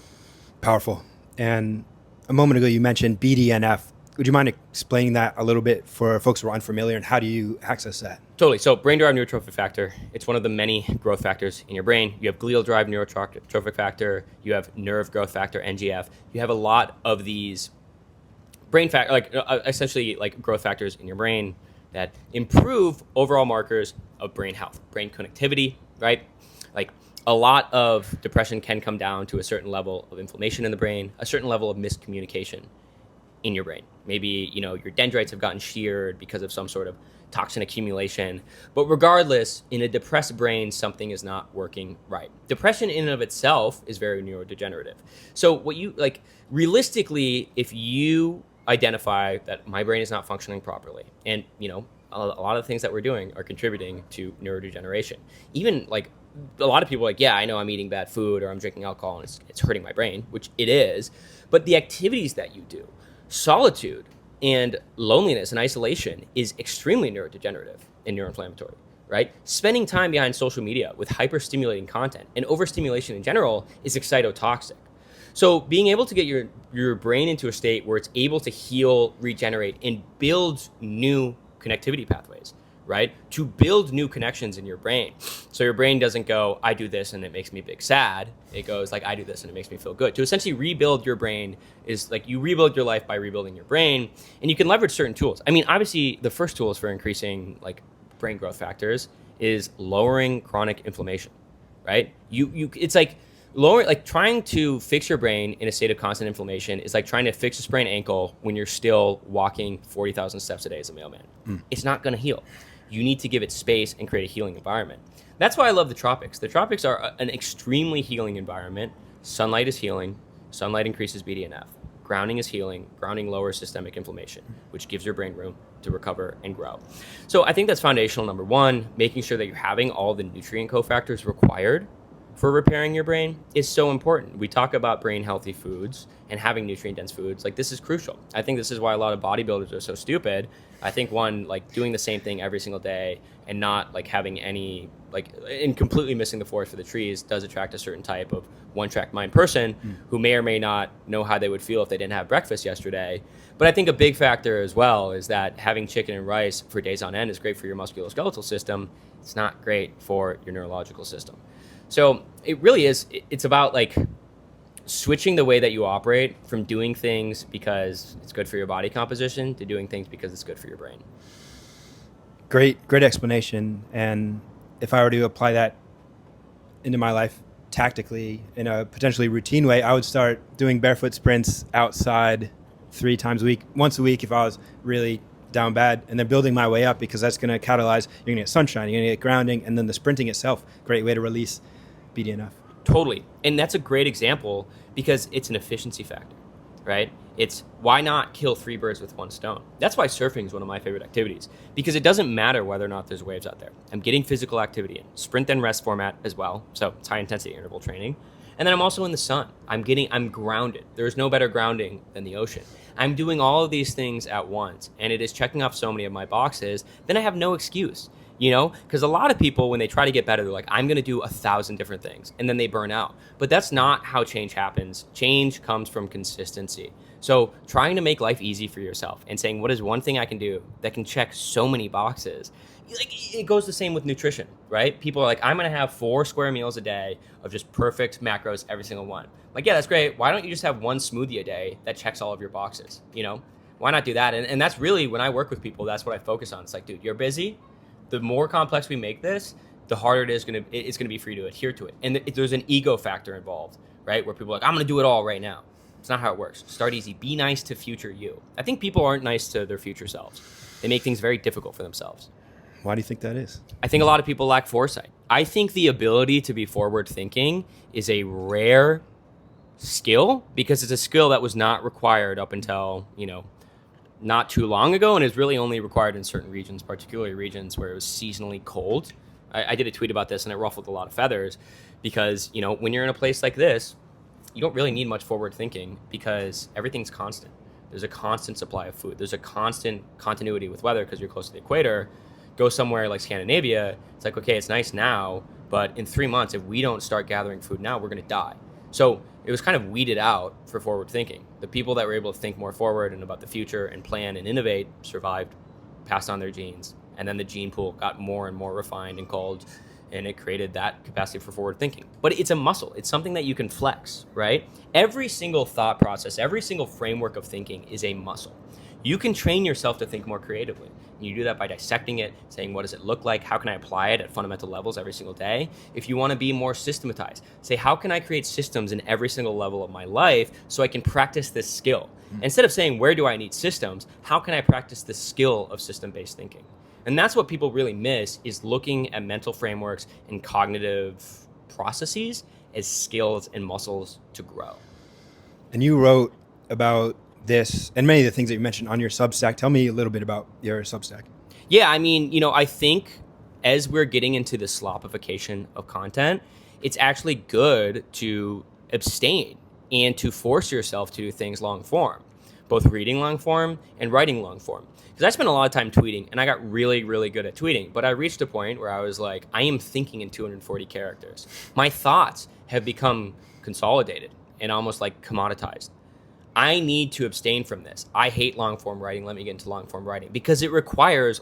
Powerful. And a moment ago, you mentioned BDNF. Would you mind explaining that a little bit for folks who are unfamiliar, and how do you access that? Totally. So brain-derived neurotrophic factor, it's one of the many growth factors in your brain. You have glial-derived neurotrophic factor, you have nerve growth factor, NGF. You have a lot of these brain essentially like growth factors in your brain that improve overall markers of brain health, brain connectivity, right? Like, a lot of depression can come down to a certain level of inflammation in the brain, a certain level of miscommunication in your brain. Maybe, your dendrites have gotten sheared because of some sort of toxin accumulation. But regardless, in a depressed brain, something is not working right. Depression in and of itself is very neurodegenerative. So realistically, if you identify that my brain is not functioning properly, and, a lot of the things that we're doing are contributing to neurodegeneration. Even a lot of people are like, yeah, I know I'm eating bad food or I'm drinking alcohol and it's hurting my brain, which it is. But the activities that you do, solitude and loneliness and isolation, is extremely neurodegenerative and neuroinflammatory, right? Spending time behind social media with hyper-stimulating content and overstimulation in general is excitotoxic. So being able to get your brain into a state where it's able to heal, regenerate, and build new connectivity pathways, right? To build new connections in your brain. So your brain doesn't go, I do this and it makes me big sad. It goes like, I do this and it makes me feel good. To essentially rebuild your brain is like you rebuild your life by rebuilding your brain, and you can leverage certain tools. I mean, obviously the first tools for increasing brain growth factors is lowering chronic inflammation, right? It's like trying to fix your brain in a state of constant inflammation is like trying to fix a sprained ankle when you're still walking 40,000 steps a day as a mailman. It's not going to heal. You need to give it space and create a healing environment. That's why I love the tropics. The tropics are an extremely healing environment. Sunlight is healing. Sunlight increases BDNF. Grounding is healing. Grounding lowers systemic inflammation, which gives your brain room to recover and grow. So I think that's foundational number one. Making sure that you're having all the nutrient cofactors required for repairing your brain is so important. We talk about brain healthy foods and having nutrient dense foods. This is crucial. I think this is why a lot of bodybuilders are so stupid. I think doing the same thing every single day and not having any and completely missing the forest for the trees does attract a certain type of one-track mind person who may or may not know how they would feel if they didn't have breakfast yesterday. But I think a big factor as well is that having chicken and rice for days on end is great for your musculoskeletal system. It's not great for your neurological system. So it really is, it's about switching the way that you operate from doing things because it's good for your body composition to doing things because it's good for your brain. Great explanation. And if I were to apply that into my life tactically in a potentially routine way, I would start doing barefoot sprints outside 3 times a week, once a week if I was really down bad, and then building my way up, because that's going to catalyze, you're going to get sunshine, you're going to get grounding, and then the sprinting itself, great way to release BDNF. Totally. And that's a great example because it's an efficiency factor, right? It's why not kill 3 birds with 1 stone? That's why surfing is one of my favorite activities, because it doesn't matter whether or not there's waves out there. I'm getting physical activity in, sprint and rest format as well. So it's high intensity interval training. And then I'm also in the sun. I'm grounded. There's no better grounding than the ocean. I'm doing all of these things at once, and it is checking off so many of my boxes. Then I have no excuse, because a lot of people, when they try to get better, they're like, I'm going to do 1,000 different things, and then they burn out. But that's not how change happens. Change comes from consistency. So trying to make life easy for yourself and saying, what is one thing I can do that can check so many boxes? Like, it goes the same with nutrition, right? People are like, I'm going to have 4 square meals a day of just perfect macros, every single one. Like, yeah, that's great. Why don't you just have 1 smoothie a day that checks all of your boxes? Why not do that? And that's really, when I work with people, that's what I focus on. It's like, dude, you're busy. The more complex we make this, the harder it's going to be for you to adhere to it. And there's an ego factor involved, right? Where people are like, I'm going to do it all right now. It's not how it works. Start easy. Be nice to future you. I think people aren't nice to their future selves. They make things very difficult for themselves. Why do you think that is? I think a lot of people lack foresight. I think the ability to be forward thinking is a rare skill, because it's a skill that was not required up until, not too long ago, and is really only required in certain regions, particularly regions where it was seasonally cold. I did a tweet about this, and it ruffled a lot of feathers, because, when you're in a place like this, you don't really need much forward thinking because everything's constant. There's a constant supply of food. There's a constant continuity with weather because you're close to the equator. Go somewhere like Scandinavia, it's like, okay, it's nice now, but in 3 months, if we don't start gathering food now, we're going to die. So it was kind of weeded out for forward thinking. The people that were able to think more forward and about the future and plan and innovate survived, passed on their genes, and then the gene pool got more and more refined and culled, and it created that capacity for forward thinking. But it's a muscle. It's something that you can flex, right? Every single thought process, every single framework of thinking is a muscle. You can train yourself to think more creatively. You do that by dissecting it, saying, what does it look like? How can I apply it at fundamental levels every single day? If you want to be more systematized, say, how can I create systems in every single level of my life so I can practice this skill? Instead of saying, where do I need systems? How can I practice the skill of system-based thinking? And that's what people really miss, is looking at mental frameworks and cognitive processes as skills and muscles to grow. And you wrote about this and many of the things that you mentioned on your Substack. Tell me a little bit about your Substack. Yeah, I think as we're getting into the slopification of content, it's actually good to abstain and to force yourself to do things long form, both reading long form and writing long form. Because I spent a lot of time tweeting, and I got really, really good at tweeting. But I reached a point where I was like, I am thinking in 240 characters. My thoughts have become consolidated and almost like commoditized. I need to abstain from this. I hate long form writing. Let me get into long form writing because it requires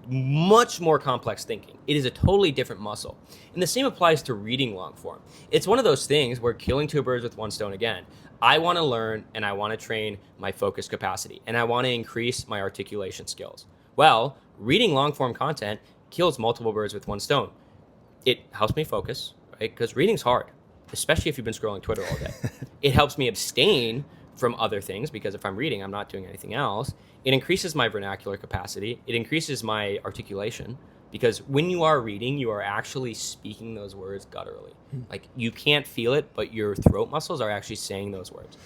much more complex thinking. It is a totally different muscle. And the same applies to reading long form. It's one of those things where killing 2 birds with 1 stone again. I want to learn and I want to train my focus capacity and I want to increase my articulation skills. Well, reading long form content kills multiple birds with 1 stone. It helps me focus, right? Because reading's hard, especially if you've been scrolling Twitter all day. It helps me abstain from other things because if I'm reading, I'm not doing anything else. It increases my vernacular capacity. It increases my articulation because when you are reading, you are actually speaking those words gutturally. Like you can't feel it, but your throat muscles are actually saying those words.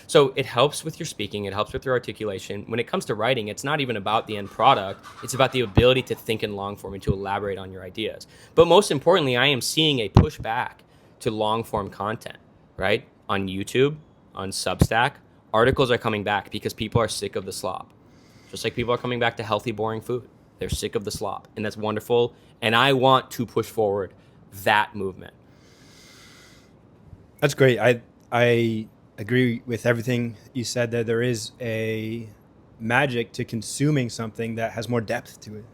So it helps with your speaking. It helps with your articulation. When it comes to writing, it's not even about the end product. It's about the ability to think in long form and to elaborate on your ideas. But most importantly, I am seeing a pushback to long form content, right? On YouTube, on Substack, articles are coming back because people are sick of the slop. Just like people are coming back to healthy, boring food. They're sick of the slop, and that's wonderful. And I want to push forward that movement. That's great. I agree with everything you said there. There is a magic to consuming something that has more depth to it.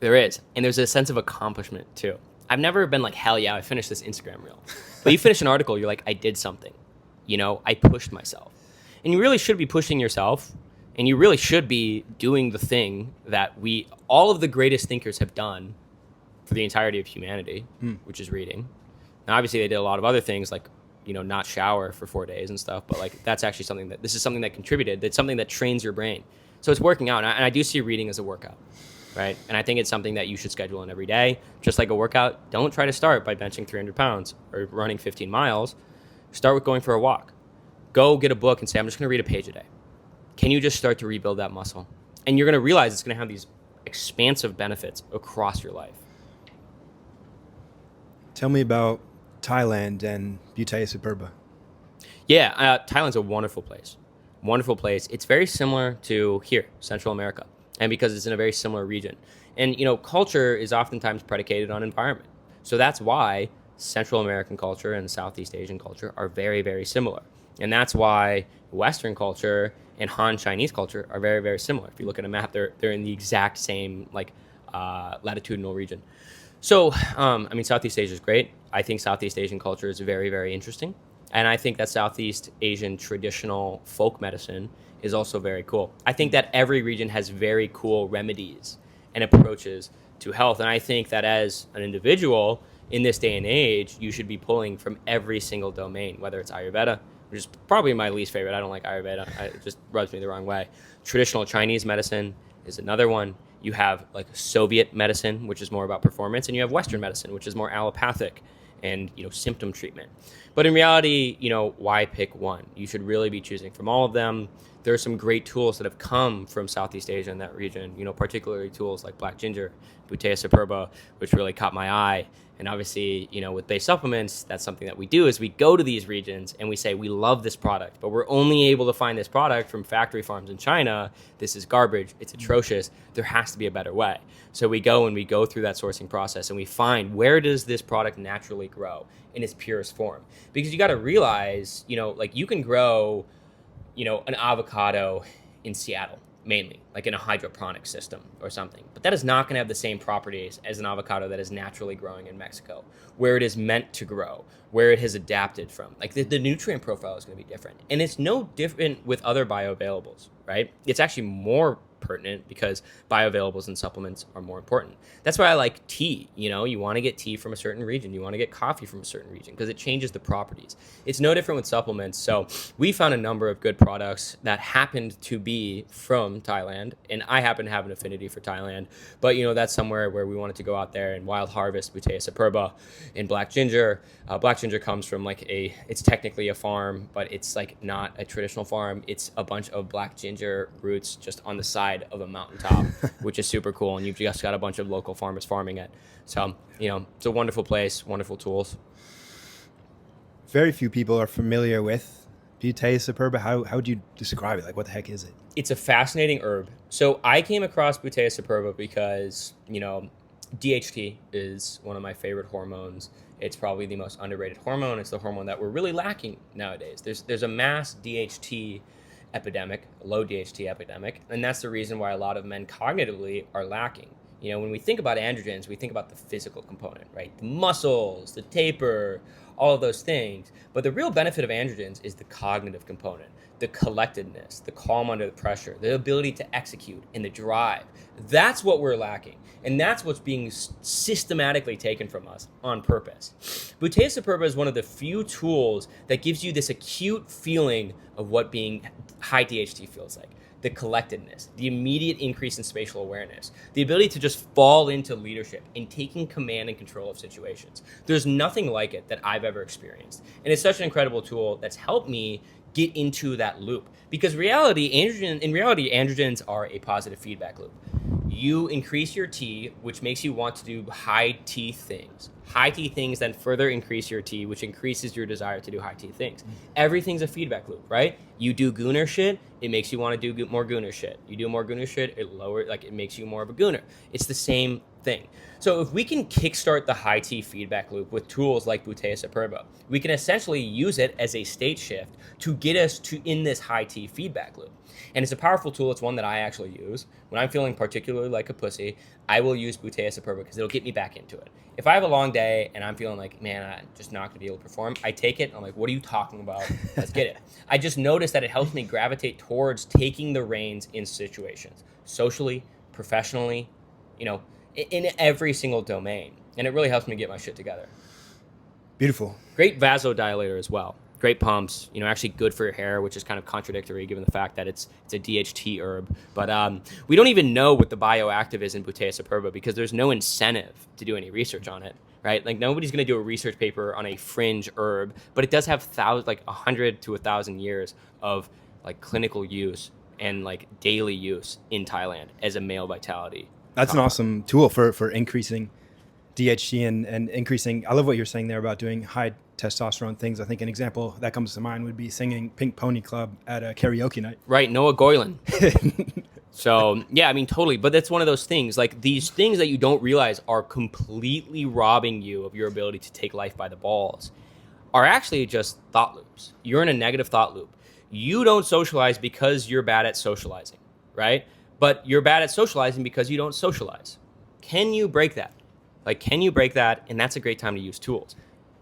There is. And there's a sense of accomplishment too. I've never been like, hell yeah, I finished this Instagram reel. But you finish an article, you're like, I did something. I pushed myself. And you really should be pushing yourself. And you really should be doing the thing that all of the greatest thinkers have done for the entirety of humanity, which is reading. Now, obviously, they did a lot of other things like, not shower for 4 days and stuff. But like, that's actually this is something that contributed. It's something that trains your brain. So it's working out. And I do see reading as a workout. right? And I think it's something that you should schedule in every day. Just like a workout, don't try to start by benching 300 pounds or running 15 miles. Start with going for a walk. Go get a book and say, I'm just going to read a page a day. Can you just start to rebuild that muscle? And you're going to realize it's going to have these expansive benefits across your life. Tell me about Thailand and Butea Superba. Yeah, Thailand's a wonderful place. Wonderful place. It's very similar to here, Central America, and because it's in a very similar region. And, culture is oftentimes predicated on environment. So that's why Central American culture and Southeast Asian culture are very, very similar. And that's why Western culture and Han Chinese culture are very, very similar. If you look at a map, they're in the exact same latitudinal region. So, Southeast Asia is great. I think Southeast Asian culture is very, very interesting. And I think that Southeast Asian traditional folk medicine is also very cool. I think that every region has very cool remedies and approaches to health. And I think that as an individual in this day and age, you should be pulling from every single domain, whether it's Ayurveda, which is probably my least favorite. I don't like Ayurveda. It just rubs me the wrong way. Traditional Chinese medicine is another one. You have like Soviet medicine, which is more about performance, and you have Western medicine, which is more allopathic and symptom treatment. But in reality, why pick one? You should really be choosing from all of them. There are some great tools that have come from Southeast Asia and that region, particularly tools like black ginger, Butea superba, which really caught my eye. And obviously, with base supplements, that's something that we do is we go to these regions and we say, we love this product, but we're only able to find this product from factory farms in China. This is garbage. It's atrocious. There has to be a better way. So we go through that sourcing process and we find, where does this product naturally grow in its purest form? Because you got to realize, you can grow, an avocado in Seattle, mainly, like in a hydroponic system or something. But that is not going to have the same properties as an avocado that is naturally growing in Mexico, where it is meant to grow, where it has adapted from. Like the nutrient profile is going to be different. And it's no different with other bioavailables, right? It's actually more pertinent because bioavailables and supplements are more important. That's why I like tea. You want to get tea from a certain region. You want to get coffee from a certain region because it changes the properties. It's no different with supplements. So we found a number of good products that happened to be from Thailand, and I happen to have an affinity for Thailand. But that's somewhere where we wanted to go out there and wild harvest Butea superba and black ginger. Black ginger comes from it's technically a farm, but it's not a traditional farm. It's a bunch of black ginger roots just on the side of a mountaintop, which is super cool. And you've just got a bunch of local farmers farming it. So, it's a wonderful place, wonderful tools. Very few people are familiar with Butea superba. How would you describe it? What the heck is it? It's a fascinating herb. So I came across Butea superba because, DHT is one of my favorite hormones. It's probably the most underrated hormone. It's the hormone that we're really lacking nowadays. There's a mass DHT epidemic, a low DHT epidemic, and that's the reason why a lot of men cognitively are lacking. When we think about androgens, we think about the physical component, right? The muscles, the taper, all of those things. But the real benefit of androgens is the cognitive component, the collectedness, the calm under the pressure, the ability to execute, and the drive. That's what we're lacking. And that's what's being systematically taken from us on purpose. Butea superba is one of the few tools that gives you this acute feeling of what being high DHT feels like. The collectedness, the immediate increase in spatial awareness, the ability to just fall into leadership and taking command and control of situations. There's nothing like it that I've ever experienced. And it's such an incredible tool that's helped me get into that loop. Because in reality, androgens are a positive feedback loop. You increase your T, which makes you want to do high T things. High T things then further increase your T, which increases your desire to do high T things. Everything's a feedback loop, right? You do gooner shit, it makes you want to do more gooner shit. You do more gooner shit, it makes you more of a gooner. It's the same thing. So if we can kickstart the high T feedback loop with tools like Butea superba, we can essentially use it as a state shift to get us in this high T feedback loop. And it's a powerful tool. It's one that I actually use. When I'm feeling particularly like a pussy, I will use Butea superba because it'll get me back into it. If I have a long day and I'm feeling like, man, I'm just not going to be able to perform, I take it. I'm like, what are you talking about? Let's get it. I just noticed that it helps me gravitate towards taking the reins in situations, socially, professionally, in every single domain. And it really helps me get my shit together. Beautiful. Great vasodilator as well. great pumps, actually good for your hair, which is kind of contradictory given the fact that it's a DHT herb. But we don't even know what the bioactive is in Bouteille superba because there's no incentive to do any research on it, right? Like nobody's going to do a research paper on a fringe herb, but it does have 100 to 1,000 years of like clinical use and like daily use in Thailand as a male vitality. That's an awesome tool for increasing DHT and increasing. I love what you're saying there about doing high testosterone things. I think an example that comes to mind would be singing Pink Pony Club at a karaoke night. Right, Noah Goylan. So, yeah, I mean, totally. But that's one of those things. Like these things that you don't realize are completely robbing you of your ability to take life by the balls are actually just thought loops. You're in a negative thought loop. You don't socialize because you're bad at socializing, right? But you're bad at socializing because you don't socialize. Can you break that? Can you break that? And that's a great time to use tools.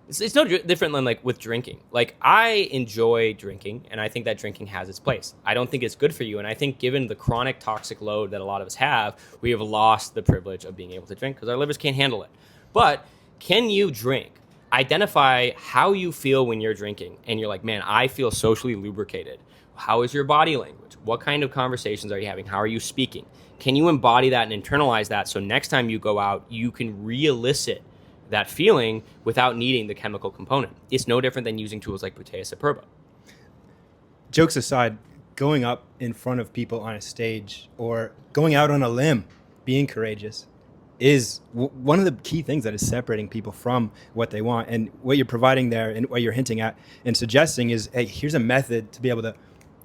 It's no different than like with drinking. Like I enjoy drinking and I think that drinking has its place. I don't think it's good for you. And I think given the chronic toxic load that a lot of us have, we have lost the privilege of being able to drink because our livers can't handle it. But can you drink? Identify how you feel when you're drinking. And you're like, man, I feel socially lubricated. How is your body language? What kind of conversations are you having? How are you speaking? Can you embody that and internalize that so next time you go out, you can re-elicit that feeling without needing the chemical component? It's no different than using tools like Bouteille superba. Jokes aside, going up in front of people on a stage or going out on a limb, being courageous, is one of the key things that is separating people from what they want. And what you're providing there and what you're hinting at and suggesting is, hey, here's a method to be able to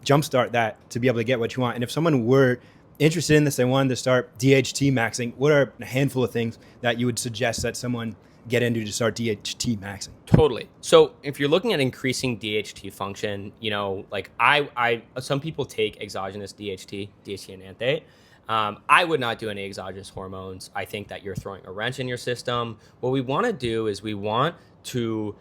jumpstart that, to be able to get what you want. And if someone were interested in this, they wanted to start DHTMAXXING, what are a handful of things that you would suggest that someone get into to start DHTMAXXING? Totally. So if you're looking at increasing DHT function, like some people take exogenous DHT enanthate. I would not do any exogenous hormones. I think that you're throwing a wrench in your system. What we want to do is we want to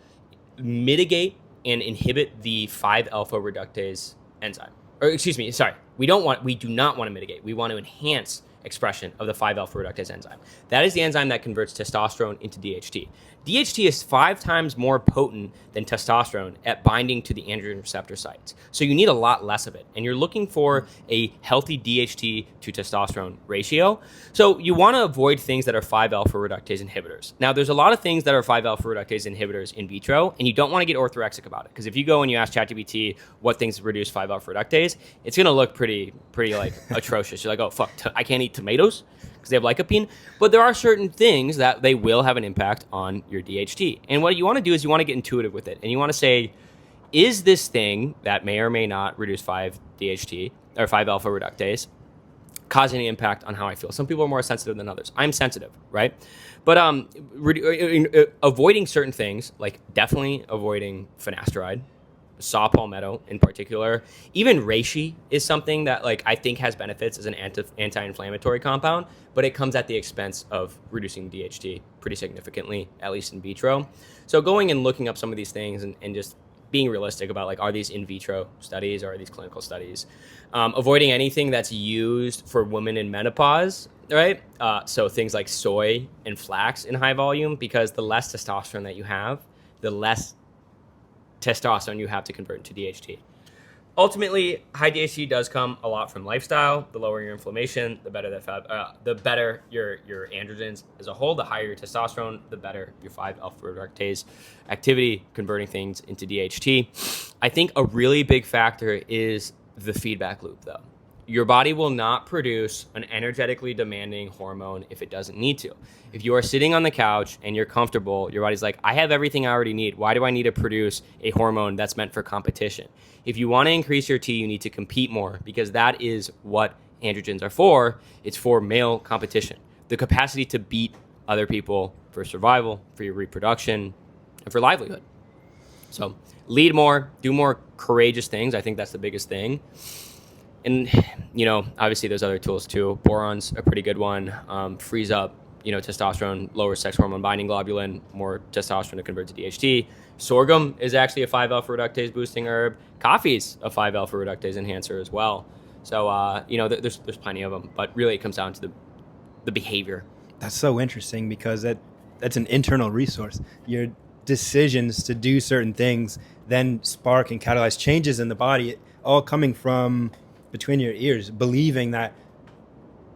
mitigate and inhibit the 5-alpha reductase enzyme. Or excuse me, sorry. We do not want to mitigate. We want to enhance expression of the 5-alpha reductase enzyme. That is the enzyme that converts testosterone into DHT. DHT is 5 times more potent than testosterone at binding to the androgen receptor sites. So you need a lot less of it. And you're looking for a healthy DHT to testosterone ratio. So you want to avoid things that are 5-alpha reductase inhibitors. Now, there's a lot of things that are 5-alpha reductase inhibitors in vitro, and you don't want to get orthorexic about it. Because if you go and you ask ChatGPT what things reduce 5-alpha reductase, it's going to look pretty like atrocious. You're like, oh, fuck, I can't eat tomatoes because they have lycopene. But there are certain things that they will have an impact on your DHT. And what you want to do is you want to get intuitive with it. And you want to say, is this thing that may or may not reduce 5-DHT or 5-alpha reductase causing any impact on how I feel? Some people are more sensitive than others. I'm sensitive, right? But avoiding certain things, like definitely avoiding finasteride, saw palmetto in particular. Even reishi is something that I think has benefits as an anti-inflammatory compound, but it comes at the expense of reducing DHT pretty significantly, at least in vitro. So going and looking up some of these things and just being realistic about are these in vitro studies or are these clinical studies? Avoiding anything that's used for women in menopause, right? So things like soy and flax in high volume, because the less testosterone that you have, the less testosterone you have to convert into DHT. Ultimately, high DHT does come a lot from lifestyle. The lower your inflammation, the better the better your androgens as a whole. The higher your testosterone, the better your 5-alpha reductase activity, converting things into DHT. I think a really big factor is the feedback loop, though. Your body will not produce an energetically demanding hormone if it doesn't need to. If you are sitting on the couch and you're comfortable, your body's like, I have everything I already need. Why do I need to produce a hormone that's meant for competition? If you want to increase your T, you need to compete more, because that is what androgens are for. It's for male competition. The capacity to beat other people for survival, for your reproduction, and for livelihood. So lead more, do more courageous things. I think that's the biggest thing. And, obviously there's other tools too. Boron's a pretty good one. Freeze up, testosterone, lower sex hormone binding globulin, more testosterone to convert to DHT. Sorghum is actually a 5-alpha reductase boosting herb. Coffee's a 5-alpha reductase enhancer as well. So, there's plenty of them, but really it comes down to the behavior. That's so interesting, because that's an internal resource. You're decisions to do certain things then spark and catalyze changes in the body, all coming from between your ears, believing that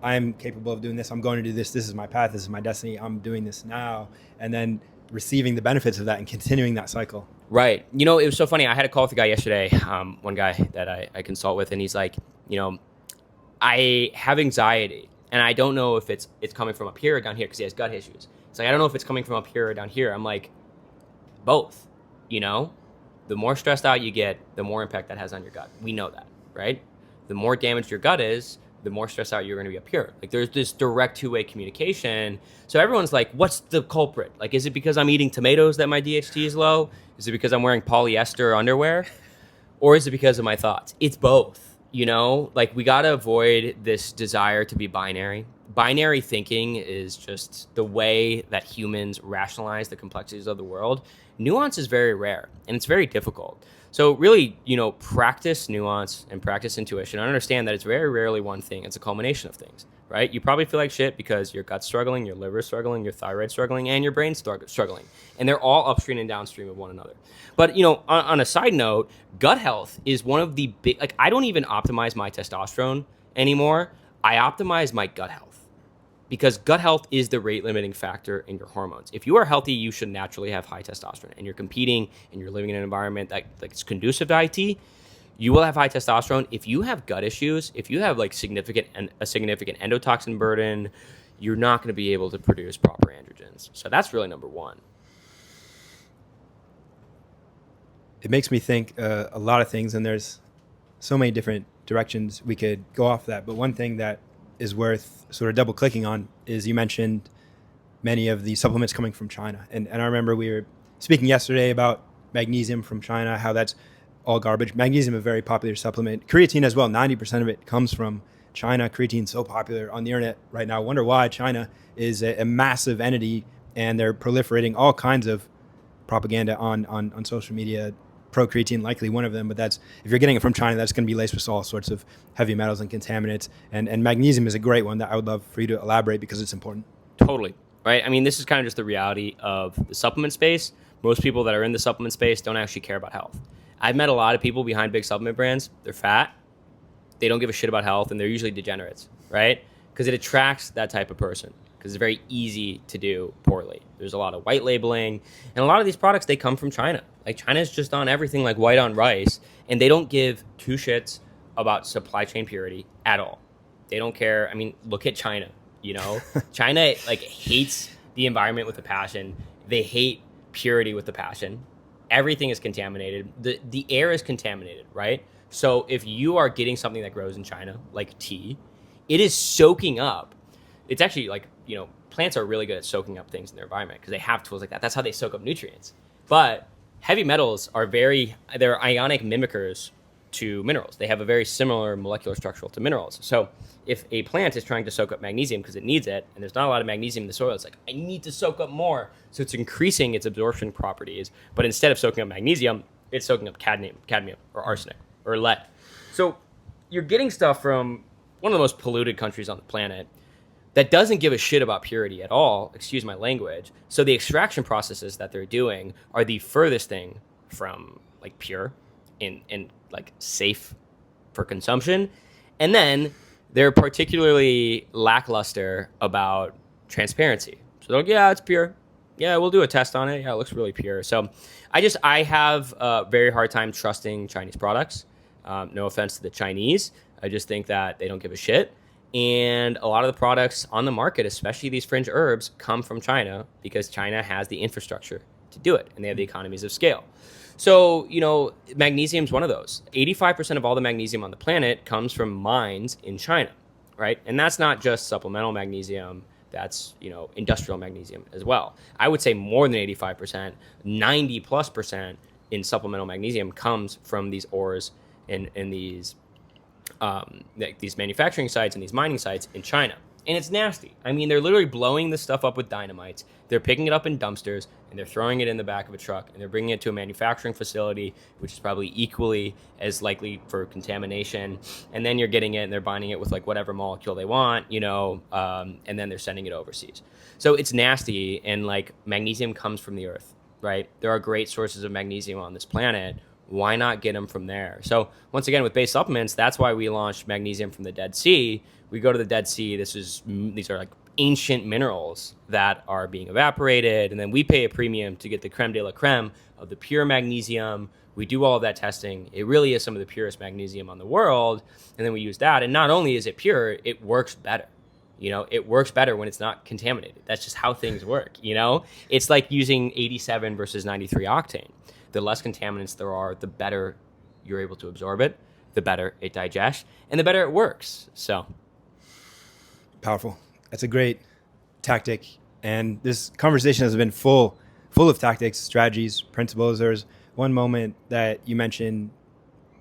I'm capable of doing this, I'm going to do this, this is my path, this is my destiny, I'm doing this now, and then receiving the benefits of that and continuing that cycle. Right. You know, it was so funny. I had a call with a guy yesterday, one guy that I consult with, and he's like, you know, I have anxiety, and I don't know if it's coming from up here or down here, because he has gut issues. It's like, I don't know if it's coming from up here or down here. I'm like, both. You know, the more stressed out you get, the more impact that has on your gut. We know that, right? The more damaged your gut is, the more stressed out you're going to be up here. Like, there's this direct two-way communication. So everyone's like, what's the culprit? Like, is it because I'm eating tomatoes that my DHT is low? Is it because I'm wearing polyester underwear? Or is it because of my thoughts? It's both, you know? Like, we got to avoid this desire to be binary. Binary thinking is just the way that humans rationalize the complexities of the world. Nuance is very rare, and it's very difficult. So really, you know, practice nuance and practice intuition. I understand that it's very rarely one thing. It's a culmination of things, right? You probably feel like shit because your gut's struggling, your liver's struggling, your thyroid's struggling, and your brain's struggling. And they're all upstream and downstream of one another. But, you know, on a side note, gut health is one of the big, like, I don't even optimize my testosterone anymore. I optimize my gut health. Because gut health is the rate limiting factor in your hormones. If you are healthy, you should naturally have high testosterone, and you're competing and you're living in an environment that's conducive to IT, you will have high testosterone. If you have gut issues, if you have like a significant endotoxin burden, you're not going to be able to produce proper androgens. So that's really number one. It makes me think a lot of things, and there's so many different directions we could go off that. But one thing that is worth sort of double clicking on is you mentioned many of the supplements coming from China. And I remember we were speaking yesterday about magnesium from China, how that's all garbage. Magnesium, a very popular supplement. Creatine as well, 90% of it comes from China. Creatine's so popular on the internet right now. I wonder why. China is a massive entity, and they're proliferating all kinds of propaganda on social media. Pro-creatine, likely one of them, but that's, if you're getting it from China, that's going to be laced with all sorts of heavy metals and contaminants. And magnesium is a great one that I would love for you to elaborate, because it's important. Totally. Right? I mean, this is kind of just the reality of the supplement space. Most people that are in the supplement space don't actually care about health. I've met a lot of people behind big supplement brands. They're fat. They don't give a shit about health, and they're usually degenerates, right? Because it attracts that type of person, because it's very easy to do poorly. There's a lot of white labeling, and a lot of these products, they come from China. Like, China's just on everything like white on rice, and they don't give two shits about supply chain purity at all. They don't care. I mean, look at China, you know? China, like, hates the environment with a passion. They hate purity with a passion. Everything is contaminated. The air is contaminated, right? So if you are getting something that grows in China, like tea, it is soaking up. It's actually like, you know, plants are really good at soaking up things in their environment because they have tools like that. That's how they soak up nutrients. But heavy metals are they're ionic mimickers to minerals. They have a very similar molecular structure to minerals. So if a plant is trying to soak up magnesium because it needs it, and there's not a lot of magnesium in the soil, it's like, I need to soak up more. So it's increasing its absorption properties. But instead of soaking up magnesium, it's soaking up cadmium or arsenic or lead. So you're getting stuff from one of the most polluted countries on the planet that doesn't give a shit about purity at all, excuse my language. So the extraction processes that they're doing are the furthest thing from like pure and like safe for consumption. And then they're particularly lackluster about transparency. So they're like, yeah, it's pure. Yeah, we'll do a test on it. Yeah, it looks really pure. So I have a very hard time trusting Chinese products. No offense to the Chinese. I just think that they don't give a shit. And a lot of the products on the market, especially these fringe herbs, come from China because China has the infrastructure to do it, and they have the economies of scale. So, you know, magnesium is one of those. 85% of all the magnesium on the planet comes from mines in China, right? And that's not just supplemental magnesium. That's, you know, industrial magnesium as well. I would say more than 85%, 90+% in supplemental magnesium comes from these ores in these manufacturing sites and these mining sites in China. And it's nasty. I mean, they're literally blowing this stuff up with dynamites. They're picking it up in dumpsters, and they're throwing it in the back of a truck, and they're bringing it to a manufacturing facility, which is probably equally as likely for contamination. And then you're getting it, and they're binding it with like whatever molecule they want, you know, and then they're sending it overseas. So it's nasty, and like magnesium comes from the earth. right? There are great sources of magnesium on this planet. Why not get them from there? So once again, with base supplements, that's why we launched magnesium from the Dead Sea. We go to the Dead Sea. These are like ancient minerals that are being evaporated, and then we pay a premium to get the creme de la creme of the pure magnesium. We do all of that testing. It really is some of the purest magnesium on the world, and then we use that. And not only is it pure, it works better. It works better when it's not contaminated. That's just how things work. It's like using 87 versus 93 octane. The less contaminants there are, the better you're able to absorb it, the better it digests, and the better it works. So Powerful. That's a great tactic. And this conversation has been full of tactics, strategies, principles. There's one moment that you mentioned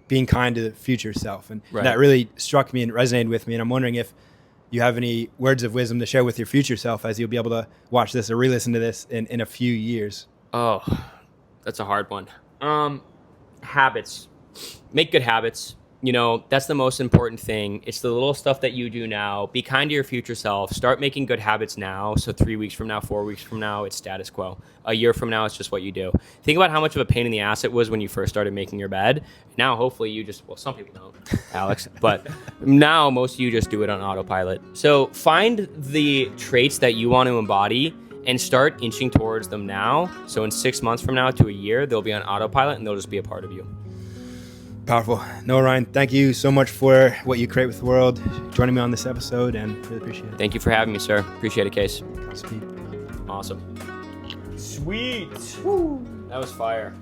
being kind to the future self. And Right. that really struck me and resonated with me. And I'm wondering if you have any words of wisdom to share with your future self as you'll be able to watch this or re-listen to this in a few years. Oh, that's a hard one. Habits. Make good habits. That's the most important thing. It's the little stuff that you do now. Be kind to your future self. Start making good habits now. So 3 weeks from now, 4 weeks from now, it's status quo. A year from now, it's just what you do. Think about how much of a pain in the ass it was when you first started making your bed. Now, hopefully some people don't, Alex, but now most of you just do it on autopilot. So find the traits that you want to embody and start inching towards them now. So in 6 months from now to a year, they'll be on autopilot and they'll just be a part of you. Powerful. Noah, Ryan, thank you so much for what you create with the world, joining me on this episode, and really appreciate it. Thank you for having me, sir. Appreciate it, Case. Godspeed. Awesome. Sweet. Woo. That was fire.